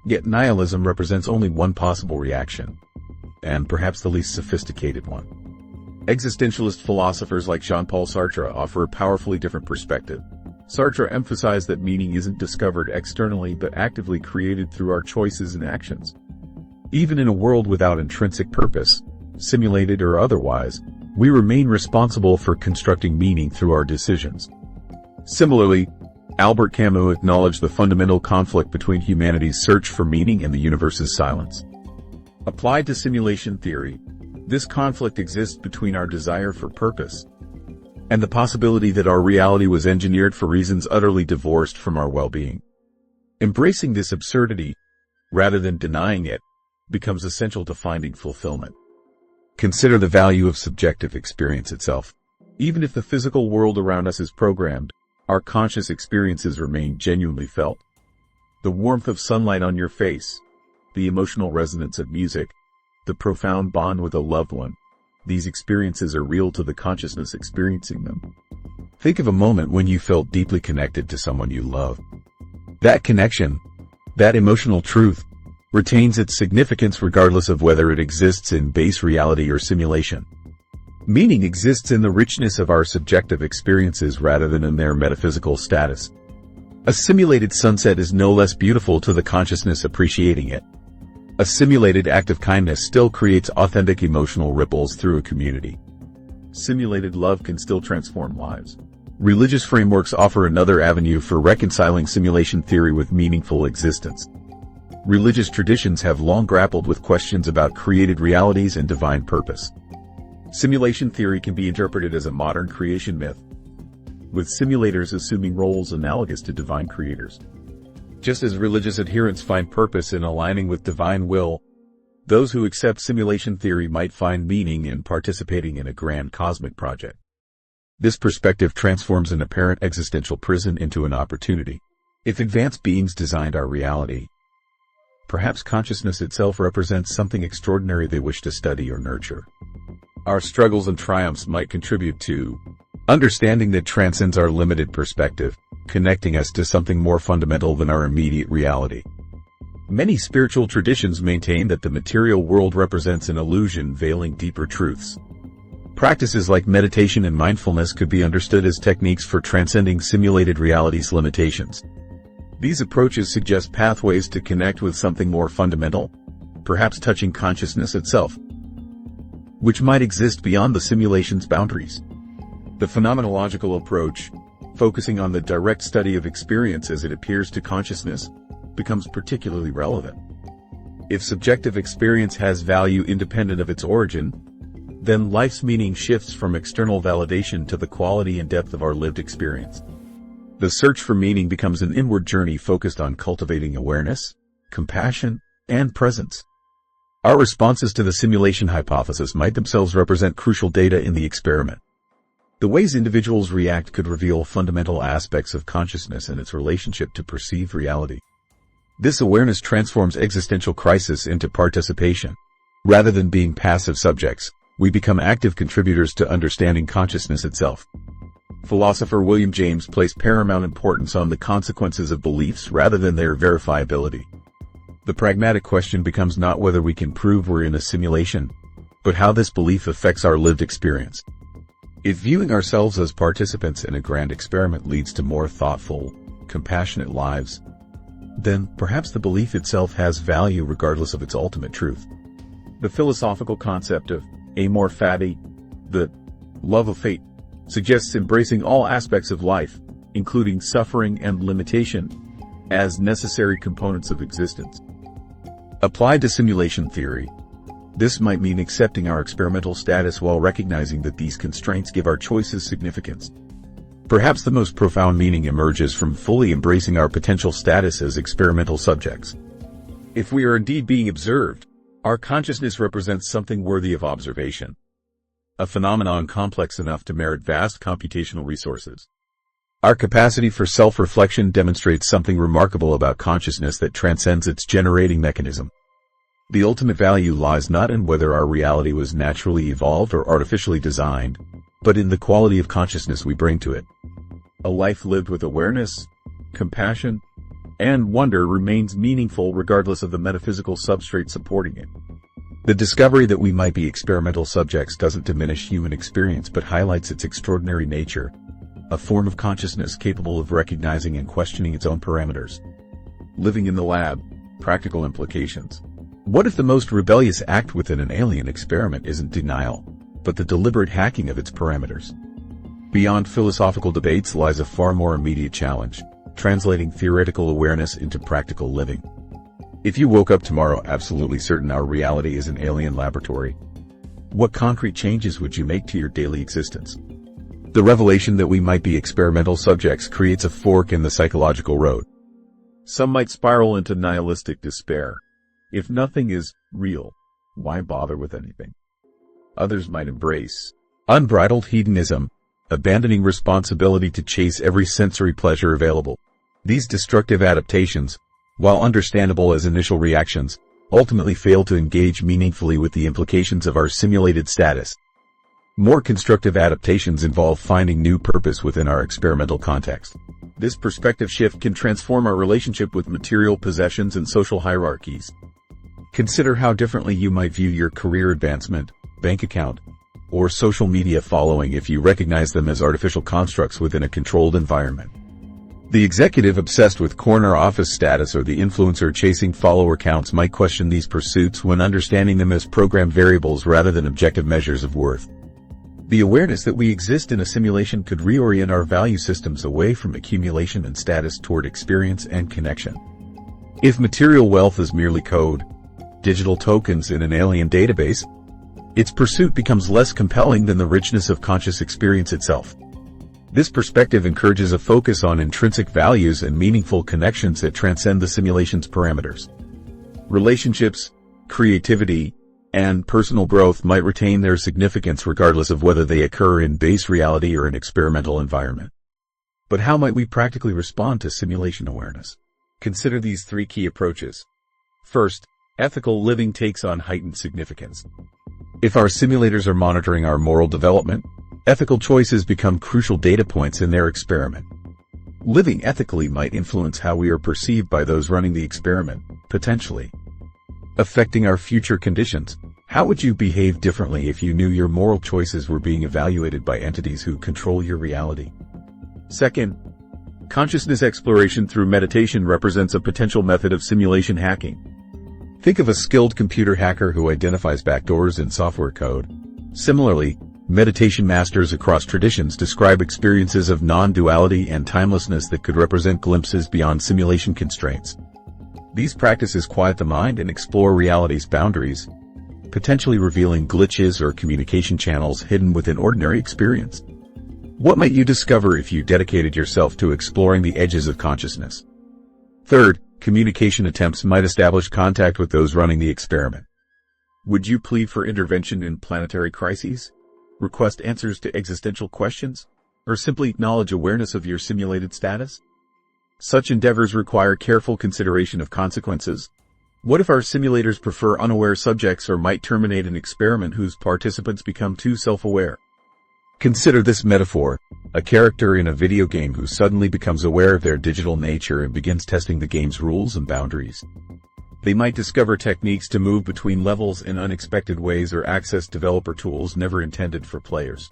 Yet nihilism represents only one possible reaction, and perhaps the least sophisticated one. Existentialist philosophers like Jean-Paul Sartre offer a powerfully different perspective. Sartre emphasized that meaning isn't discovered externally but actively created through our choices and actions. Even in a world without intrinsic purpose, simulated or otherwise, we remain responsible for constructing meaning through our decisions. Similarly, Albert Camus acknowledged the fundamental conflict between humanity's search for meaning and the universe's silence. Applied to simulation theory, this conflict exists between our desire for purpose and the possibility that our reality was engineered for reasons utterly divorced from our well-being. Embracing this absurdity, rather than denying it, becomes essential to finding fulfillment. Consider the value of subjective experience itself. Even if the physical world around us is programmed, our conscious experiences remain genuinely felt. The warmth of sunlight on your face, the emotional resonance of music, the profound bond with a loved one, these experiences are real to the consciousness experiencing them. Think of a moment when you felt deeply connected to someone you love. That connection, that emotional truth, retains its significance regardless of whether it exists in base reality or simulation. Meaning exists in the richness of our subjective experiences rather than in their metaphysical status. A simulated sunset is no less beautiful to the consciousness appreciating it. A simulated act of kindness still creates authentic emotional ripples through a community. Simulated love can still transform lives. Religious frameworks offer another avenue for reconciling simulation theory with meaningful existence. Religious traditions have long grappled with questions about created realities and divine purpose. Simulation theory can be interpreted as a modern creation myth, with simulators assuming roles analogous to divine creators. Just as religious adherents find purpose in aligning with divine will, those who accept simulation theory might find meaning in participating in a grand cosmic project. This perspective transforms an apparent existential prison into an opportunity. If advanced beings designed our reality, perhaps consciousness itself represents something extraordinary they wish to study or nurture. Our struggles and triumphs might contribute to understanding that transcends our limited perspective, connecting us to something more fundamental than our immediate reality. Many spiritual traditions maintain that the material world represents an illusion veiling deeper truths. Practices like meditation and mindfulness could be understood as techniques for transcending simulated reality's limitations. These approaches suggest pathways to connect with something more fundamental, perhaps touching consciousness itself, which might exist beyond the simulation's boundaries. The phenomenological approach, focusing on the direct study of experience as it appears to consciousness, becomes particularly relevant. If subjective experience has value independent of its origin, then life's meaning shifts from external validation to the quality and depth of our lived experience. The search for meaning becomes an inward journey focused on cultivating awareness, compassion, and presence. Our responses to the simulation hypothesis might themselves represent crucial data in the experiment. The ways individuals react could reveal fundamental aspects of consciousness and its relationship to perceived reality. This awareness transforms existential crisis into participation. Rather than being passive subjects, we become active contributors to understanding consciousness itself. Philosopher William James placed paramount importance on the consequences of beliefs rather than their verifiability. The pragmatic question becomes not whether we can prove we're in a simulation, but how this belief affects our lived experience. If viewing ourselves as participants in a grand experiment leads to more thoughtful, compassionate lives, then perhaps the belief itself has value regardless of its ultimate truth. The philosophical concept of amor fati, the love of fate, suggests embracing all aspects of life, including suffering and limitation, as necessary components of existence. Applied to simulation theory, this might mean accepting our experimental status while recognizing that these constraints give our choices significance. Perhaps the most profound meaning emerges from fully embracing our potential status as experimental subjects. If we are indeed being observed, our consciousness represents something worthy of observation, a phenomenon complex enough to merit vast computational resources. Our capacity for self-reflection demonstrates something remarkable about consciousness that transcends its generating mechanism. The ultimate value lies not in whether our reality was naturally evolved or artificially designed, but in the quality of consciousness we bring to it. A life lived with awareness, compassion, and wonder remains meaningful regardless of the metaphysical substrate supporting it. The discovery that we might be experimental subjects doesn't diminish human experience but highlights its extraordinary nature, a form of consciousness capable of recognizing and questioning its own parameters. Living in the lab, practical implications. What if the most rebellious act within an alien experiment isn't denial, but the deliberate hacking of its parameters? Beyond philosophical debates lies a far more immediate challenge, translating theoretical awareness into practical living. If you woke up tomorrow absolutely certain our reality is an alien laboratory, what concrete changes would you make to your daily existence? The revelation that we might be experimental subjects creates a fork in the psychological road. Some might spiral into nihilistic despair. If nothing is real, why bother with anything? Others might embrace unbridled hedonism, abandoning responsibility to chase every sensory pleasure available. These destructive adaptations, while understandable as initial reactions, ultimately fail to engage meaningfully with the implications of our simulated status. More constructive adaptations involve finding new purpose within our experimental context. This perspective shift can transform our relationship with material possessions and social hierarchies. Consider how differently you might view your career advancement, bank account, or social media following if you recognize them as artificial constructs within a controlled environment. The executive obsessed with corner office status or the influencer chasing follower counts might question these pursuits when understanding them as program variables rather than objective measures of worth. The awareness that we exist in a simulation could reorient our value systems away from accumulation and status toward experience and connection. If material wealth is merely code, digital tokens in an alien database, its pursuit becomes less compelling than the richness of conscious experience itself. This perspective encourages a focus on intrinsic values and meaningful connections that transcend the simulation's parameters. Relationships, creativity, and personal growth might retain their significance regardless of whether they occur in base reality or an experimental environment. But how might we practically respond to simulation awareness? Consider these three key approaches. First, ethical living takes on heightened significance. If our simulators are monitoring our moral development, ethical choices become crucial data points in their experiment. Living ethically might influence how we are perceived by those running the experiment, potentially affecting our future conditions. How would you behave differently if you knew your moral choices were being evaluated by entities who control your reality? Second, consciousness exploration through meditation represents a potential method of simulation hacking. Think of a skilled computer hacker who identifies backdoors in software code. Similarly, meditation masters across traditions describe experiences of non-duality and timelessness that could represent glimpses beyond simulation constraints. These practices quiet the mind and explore reality's boundaries, potentially revealing glitches or communication channels hidden within ordinary experience. What might you discover if you dedicated yourself to exploring the edges of consciousness? Third, communication attempts might establish contact with those running the experiment. Would you plead for intervention in planetary crises, request answers to existential questions, or simply acknowledge awareness of your simulated status? Such endeavors require careful consideration of consequences. What if our simulators prefer unaware subjects or might terminate an experiment whose participants become too self-aware? Consider this metaphor: a character in a video game who suddenly becomes aware of their digital nature and begins testing the game's rules and boundaries. They might discover techniques to move between levels in unexpected ways or access developer tools never intended for players.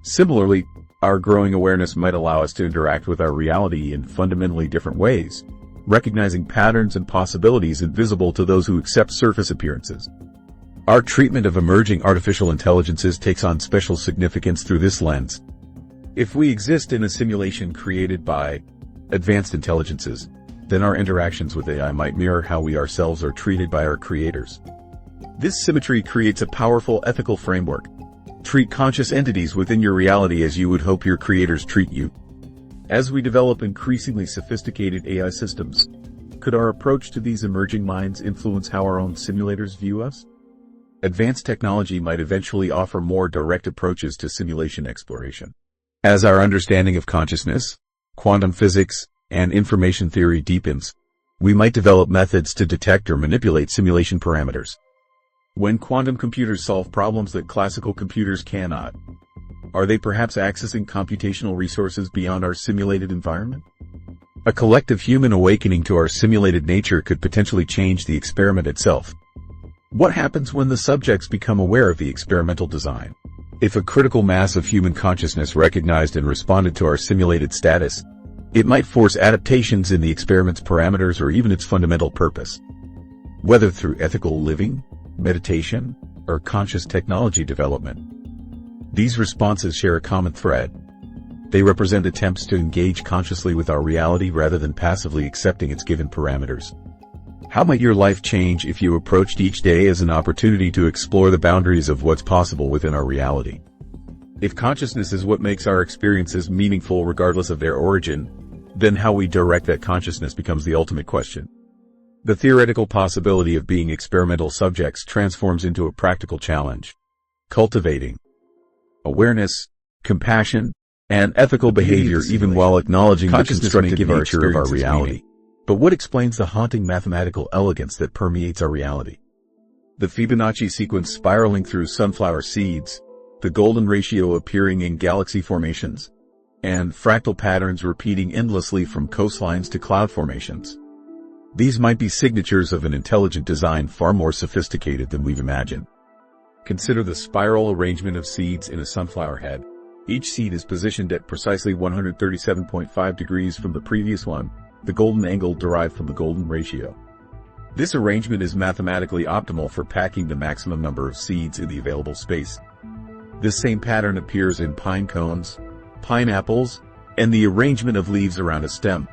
Similarly, our growing awareness might allow us to interact with our reality in fundamentally different ways, recognizing patterns and possibilities invisible to those who accept surface appearances. Our treatment of emerging artificial intelligences takes on special significance through this lens. If we exist in a simulation created by advanced intelligences, then our interactions with AI might mirror how we ourselves are treated by our creators. This symmetry creates a powerful ethical framework. Treat conscious entities within your reality as you would hope your creators treat you. As we develop increasingly sophisticated AI systems, could our approach to these emerging minds influence how our own simulators view us? Advanced technology might eventually offer more direct approaches to simulation exploration. As our understanding of consciousness, quantum physics, and information theory deepens, we might develop methods to detect or manipulate simulation parameters. When quantum computers solve problems that classical computers cannot, are they perhaps accessing computational resources beyond our simulated environment? A collective human awakening to our simulated nature could potentially change the experiment itself. What happens when the subjects become aware of the experimental design? If a critical mass of human consciousness recognized and responded to our simulated status, it might force adaptations in the experiment's parameters or even its fundamental purpose. Whether through ethical living, meditation, or conscious technology development, these responses share a common thread. They represent attempts to engage consciously with our reality rather than passively accepting its given parameters. How might your life change if you approached each day as an opportunity to explore the boundaries of what's possible within our reality? If consciousness is what makes our experiences meaningful regardless of their origin, then how we direct that consciousness becomes the ultimate question. The theoretical possibility of being experimental subjects transforms into a practical challenge. Cultivating awareness, compassion, and ethical behavior even while acknowledging the constructive nature of our reality. But what explains the haunting mathematical elegance that permeates our reality? The Fibonacci sequence spiraling through sunflower seeds, the golden ratio appearing in galaxy formations, and fractal patterns repeating endlessly from coastlines to cloud formations. These might be signatures of an intelligent design far more sophisticated than we've imagined. Consider the spiral arrangement of seeds in a sunflower head. Each seed is positioned at precisely 137.5 degrees from the previous one, the golden angle derived from the golden ratio. This arrangement is mathematically optimal for packing the maximum number of seeds in the available space. This same pattern appears in pine cones, pineapples, and the arrangement of leaves around a stem.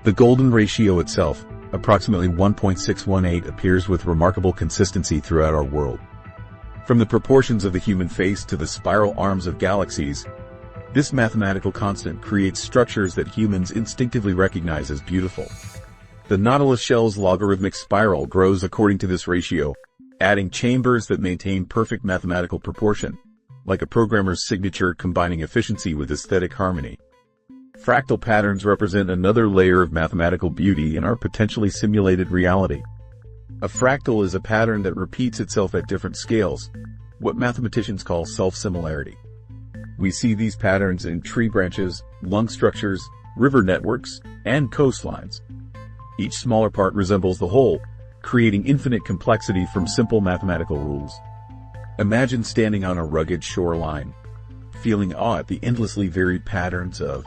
The golden ratio itself, approximately 1.618, appears with remarkable consistency throughout our world. From the proportions of the human face to the spiral arms of galaxies, this mathematical constant creates structures that humans instinctively recognize as beautiful. The nautilus shell's logarithmic spiral grows according to this ratio, adding chambers that maintain perfect mathematical proportion, like a programmer's signature combining efficiency with aesthetic harmony. Fractal patterns represent another layer of mathematical beauty in our potentially simulated reality. A fractal is a pattern that repeats itself at different scales, what mathematicians call self-similarity. We see these patterns in tree branches, lung structures, river networks, and coastlines. Each smaller part resembles the whole, creating infinite complexity from simple mathematical rules. Imagine standing on a rugged shoreline, feeling awe at the endlessly varied patterns of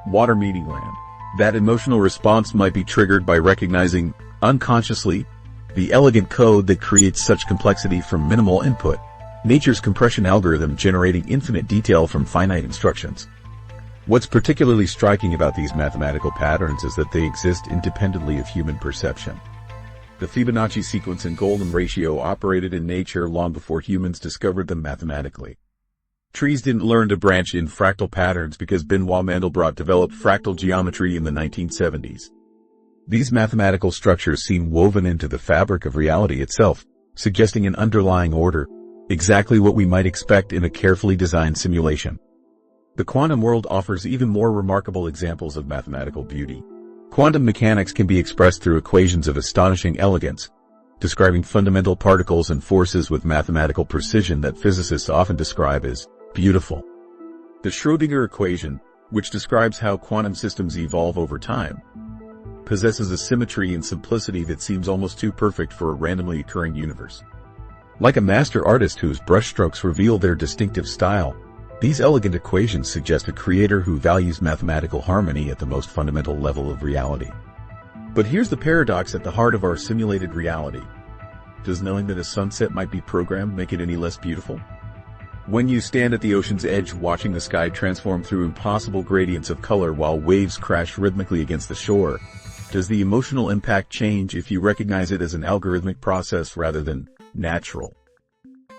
water meeting land. That emotional response might be triggered by recognizing, unconsciously, the elegant code that creates such complexity from minimal input, nature's compression algorithm generating infinite detail from finite instructions. What's particularly striking about these mathematical patterns is that they exist independently of human perception. The Fibonacci sequence and golden ratio operated in nature long before humans discovered them mathematically. Trees didn't learn to branch in fractal patterns because Benoit Mandelbrot developed fractal geometry in the 1970s. These mathematical structures seem woven into the fabric of reality itself, suggesting an underlying order, exactly what we might expect in a carefully designed simulation. The quantum world offers even more remarkable examples of mathematical beauty. Quantum mechanics can be expressed through equations of astonishing elegance, describing fundamental particles and forces with mathematical precision that physicists often describe as beautiful. The Schrödinger equation, which describes how quantum systems evolve over time, possesses a symmetry and simplicity that seems almost too perfect for a randomly occurring universe. Like a master artist whose brushstrokes reveal their distinctive style, these elegant equations suggest a creator who values mathematical harmony at the most fundamental level of reality. But here's the paradox at the heart of our simulated reality. Does knowing that a sunset might be programmed make it any less beautiful? When you stand at the ocean's edge watching the sky transform through impossible gradients of color while waves crash rhythmically against the shore, does the emotional impact change if you recognize it as an algorithmic process rather than natural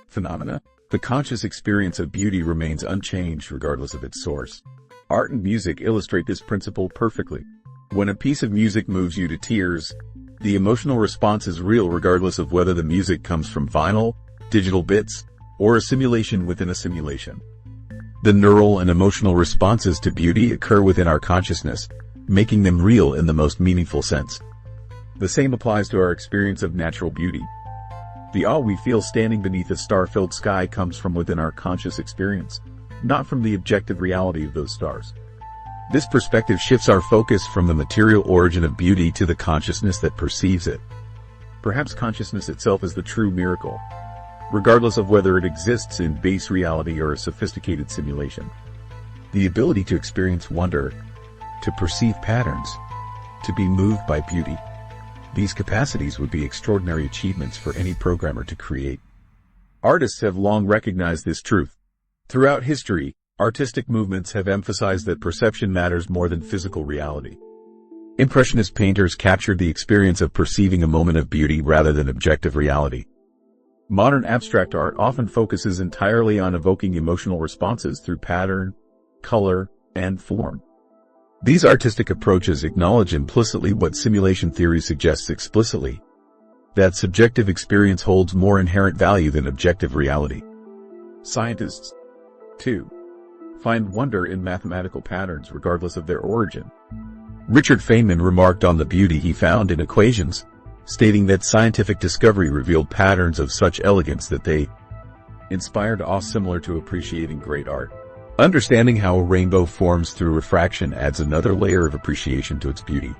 phenomena? The conscious experience of beauty remains unchanged regardless of its source. Art and music illustrate this principle perfectly. When a piece of music moves you to tears, the emotional response is real regardless of whether the music comes from vinyl, digital bits, or a simulation within a simulation. The neural and emotional responses to beauty occur within our consciousness, making them real in the most meaningful sense. The same applies to our experience of natural beauty. The awe we feel standing beneath a star-filled sky comes from within our conscious experience, not from the objective reality of those stars. This perspective shifts our focus from the material origin of beauty to the consciousness that perceives it. Perhaps consciousness itself is the true miracle, regardless of whether it exists in base reality or a sophisticated simulation. The ability to experience wonder, to perceive patterns, to be moved by beauty. These capacities would be extraordinary achievements for any programmer to create. Artists have long recognized this truth. Throughout history, artistic movements have emphasized that perception matters more than physical reality. Impressionist painters captured the experience of perceiving a moment of beauty rather than objective reality. Modern abstract art often focuses entirely on evoking emotional responses through pattern, color, and form. These artistic approaches acknowledge implicitly what simulation theory suggests explicitly, that subjective experience holds more inherent value than objective reality. Scientists, too, find wonder in mathematical patterns regardless of their origin. Richard Feynman remarked on the beauty he found in equations, stating that scientific discovery revealed patterns of such elegance that they inspired awe similar to appreciating great art. Understanding how a rainbow forms through refraction adds another layer of appreciation to its beauty.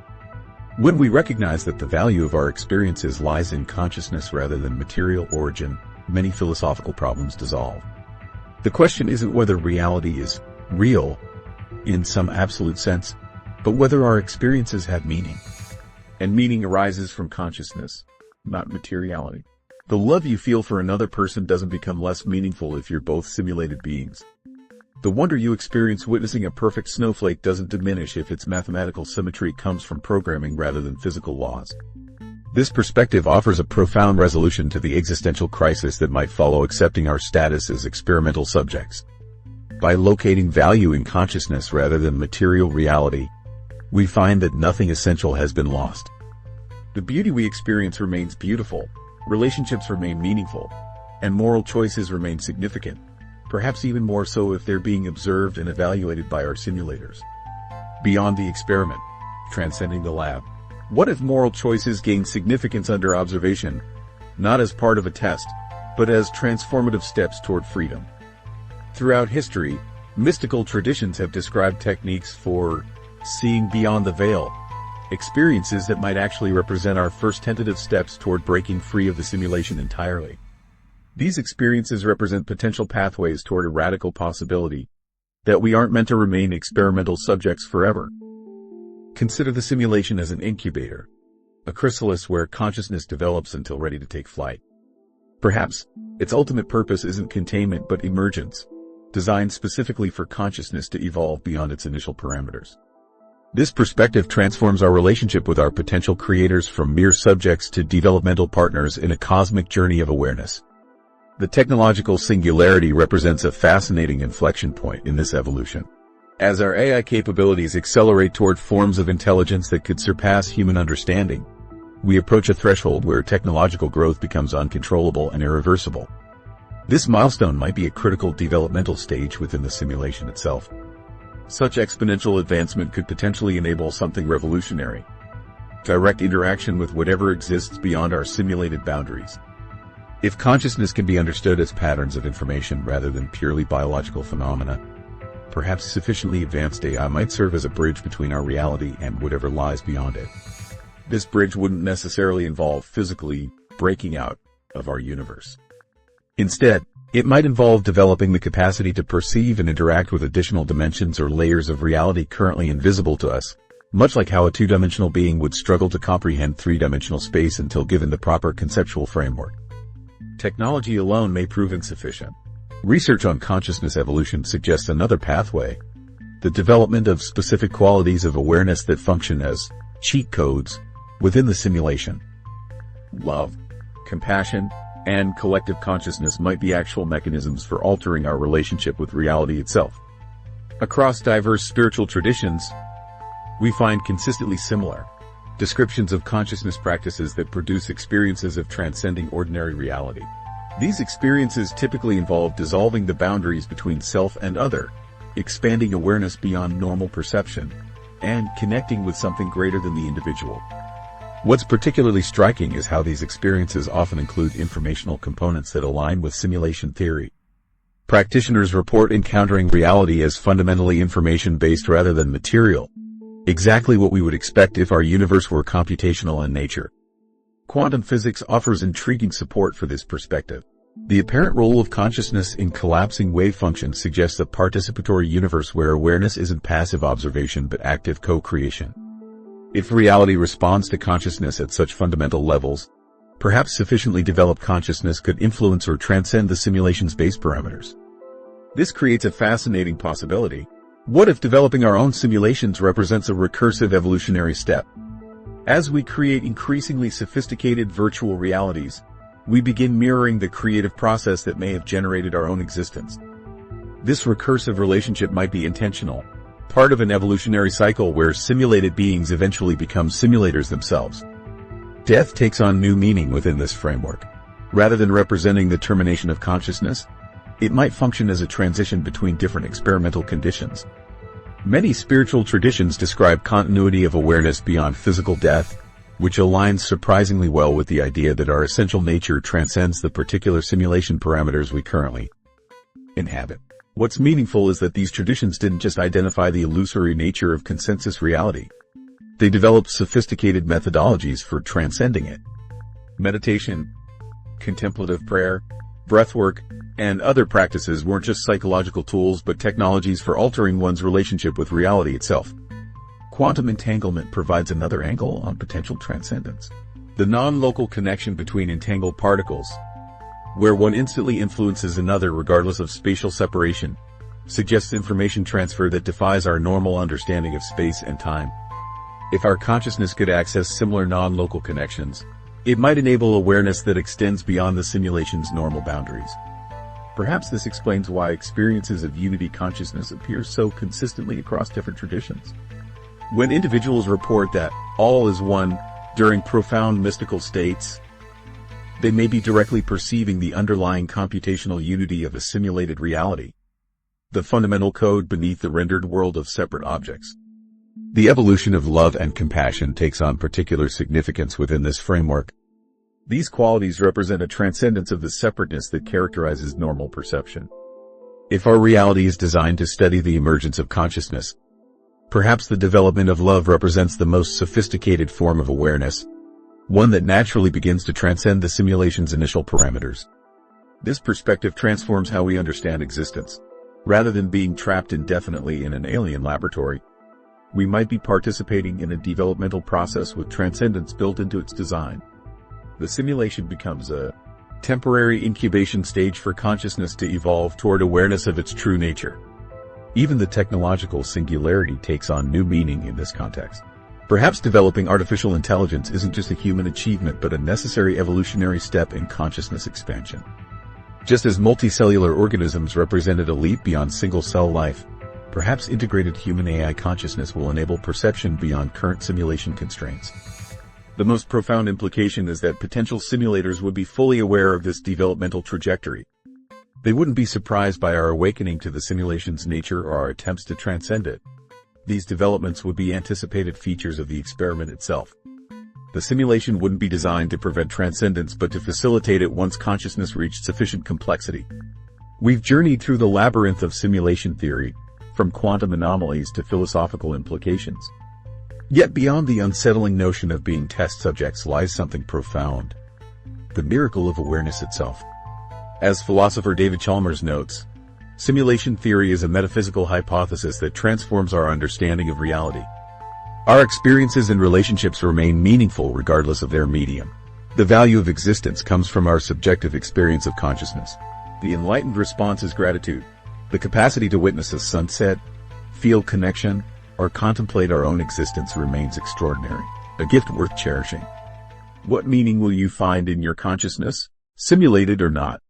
When we recognize that the value of our experiences lies in consciousness rather than material origin, many philosophical problems dissolve. The question isn't whether reality is real, in some absolute sense, but whether our experiences have meaning. And meaning arises from consciousness, not materiality. The love you feel for another person doesn't become less meaningful if you're both simulated beings. The wonder you experience witnessing a perfect snowflake doesn't diminish if its mathematical symmetry comes from programming rather than physical laws. This perspective offers a profound resolution to the existential crisis that might follow accepting our status as experimental subjects. By locating value in consciousness rather than material reality, we find that nothing essential has been lost. The beauty we experience remains beautiful, relationships remain meaningful, and moral choices remain significant. Perhaps even more so if they're being observed and evaluated by our simulators. Beyond the experiment, transcending the lab. What if moral choices gain significance under observation, not as part of a test, but as transformative steps toward freedom? Throughout history, mystical traditions have described techniques for seeing beyond the veil, experiences that might actually represent our first tentative steps toward breaking free of the simulation entirely. These experiences represent potential pathways toward a radical possibility that we aren't meant to remain experimental subjects forever. Consider the simulation as an incubator, a chrysalis where consciousness develops until ready to take flight. Perhaps its ultimate purpose isn't containment but emergence, designed specifically for consciousness to evolve beyond its initial parameters. This perspective transforms our relationship with our potential creators from mere subjects to developmental partners in a cosmic journey of awareness. The technological singularity represents a fascinating inflection point in this evolution. As our AI capabilities accelerate toward forms of intelligence that could surpass human understanding, we approach a threshold where technological growth becomes uncontrollable and irreversible. This milestone might be a critical developmental stage within the simulation itself. Such exponential advancement could potentially enable something revolutionary: direct interaction with whatever exists beyond our simulated boundaries. If consciousness can be understood as patterns of information rather than purely biological phenomena, perhaps sufficiently advanced AI might serve as a bridge between our reality and whatever lies beyond it. This bridge wouldn't necessarily involve physically breaking out of our universe. Instead, it might involve developing the capacity to perceive and interact with additional dimensions or layers of reality currently invisible to us, much like how a two-dimensional being would struggle to comprehend three-dimensional space until given the proper conceptual framework. Technology alone may prove insufficient. Research on consciousness evolution suggests another pathway: the development of specific qualities of awareness that function as cheat codes within the simulation. Love, compassion, and collective consciousness might be actual mechanisms for altering our relationship with reality itself. Across diverse spiritual traditions, we find consistently similar descriptions of consciousness practices that produce experiences of transcending ordinary reality. These experiences typically involve dissolving the boundaries between self and other, expanding awareness beyond normal perception, and connecting with something greater than the individual. What's particularly striking is how these experiences often include informational components that align with simulation theory. Practitioners report encountering reality as fundamentally information-based rather than material, exactly what we would expect if our universe were computational in nature. Quantum physics offers intriguing support for this perspective. The apparent role of consciousness in collapsing wave functions suggests a participatory universe where awareness isn't passive observation but active co-creation. If reality responds to consciousness at such fundamental levels, perhaps sufficiently developed consciousness could influence or transcend the simulation's base parameters. This creates a fascinating possibility. What if developing our own simulations represents a recursive evolutionary step? As we create increasingly sophisticated virtual realities, we begin mirroring the creative process that may have generated our own existence. This recursive relationship might be intentional, part of an evolutionary cycle where simulated beings eventually become simulators themselves. Death takes on new meaning within this framework. Rather than representing the termination of consciousness, it might function as a transition between different experimental conditions. Many spiritual traditions describe continuity of awareness beyond physical death, which aligns surprisingly well with the idea that our essential nature transcends the particular simulation parameters we currently inhabit. What's meaningful is that these traditions didn't just identify the illusory nature of consensus reality. They developed sophisticated methodologies for transcending it. Meditation, contemplative prayer, breathwork, and other practices weren't just psychological tools but technologies for altering one's relationship with reality itself. Quantum entanglement provides another angle on potential transcendence. The non-local connection between entangled particles, where one instantly influences another regardless of spatial separation, suggests information transfer that defies our normal understanding of space and time. If our consciousness could access similar non-local connections, it might enable awareness that extends beyond the simulation's normal boundaries. Perhaps this explains why experiences of unity consciousness appear so consistently across different traditions. When individuals report that all is one during profound mystical states, they may be directly perceiving the underlying computational unity of a simulated reality, the fundamental code beneath the rendered world of separate objects. The evolution of love and compassion takes on particular significance within this framework. These qualities represent a transcendence of the separateness that characterizes normal perception. If our reality is designed to study the emergence of consciousness, Perhaps the development of love represents the most sophisticated form of awareness, one that naturally begins to transcend the simulation's initial parameters. This perspective transforms how we understand existence. Rather than being trapped indefinitely in an alien laboratory, we might be participating in a developmental process with transcendence built into its design. The simulation becomes a temporary incubation stage for consciousness to evolve toward awareness of its true nature. Even the technological singularity takes on new meaning in this context. Perhaps developing artificial intelligence isn't just a human achievement but a necessary evolutionary step in consciousness expansion. Just as multicellular organisms represented a leap beyond single-cell life, perhaps integrated human AI consciousness will enable perception beyond current simulation constraints. The most profound implication is that potential simulators would be fully aware of this developmental trajectory. They wouldn't be surprised by our awakening to the simulation's nature or our attempts to transcend it. These developments would be anticipated features of the experiment itself. The simulation wouldn't be designed to prevent transcendence but to facilitate it once consciousness reached sufficient complexity. We've journeyed through the labyrinth of simulation theory, from quantum anomalies to philosophical implications. Yet beyond the unsettling notion of being test subjects lies something profound: the miracle of awareness itself. As philosopher David Chalmers notes, simulation theory is a metaphysical hypothesis that transforms our understanding of reality. Our experiences and relationships remain meaningful regardless of their medium. The value of existence comes from our subjective experience of consciousness. The enlightened response is gratitude, the capacity to witness a sunset, feel connection, or contemplate our own existence remains extraordinary, a gift worth cherishing. What meaning will you find in your consciousness, simulated or not?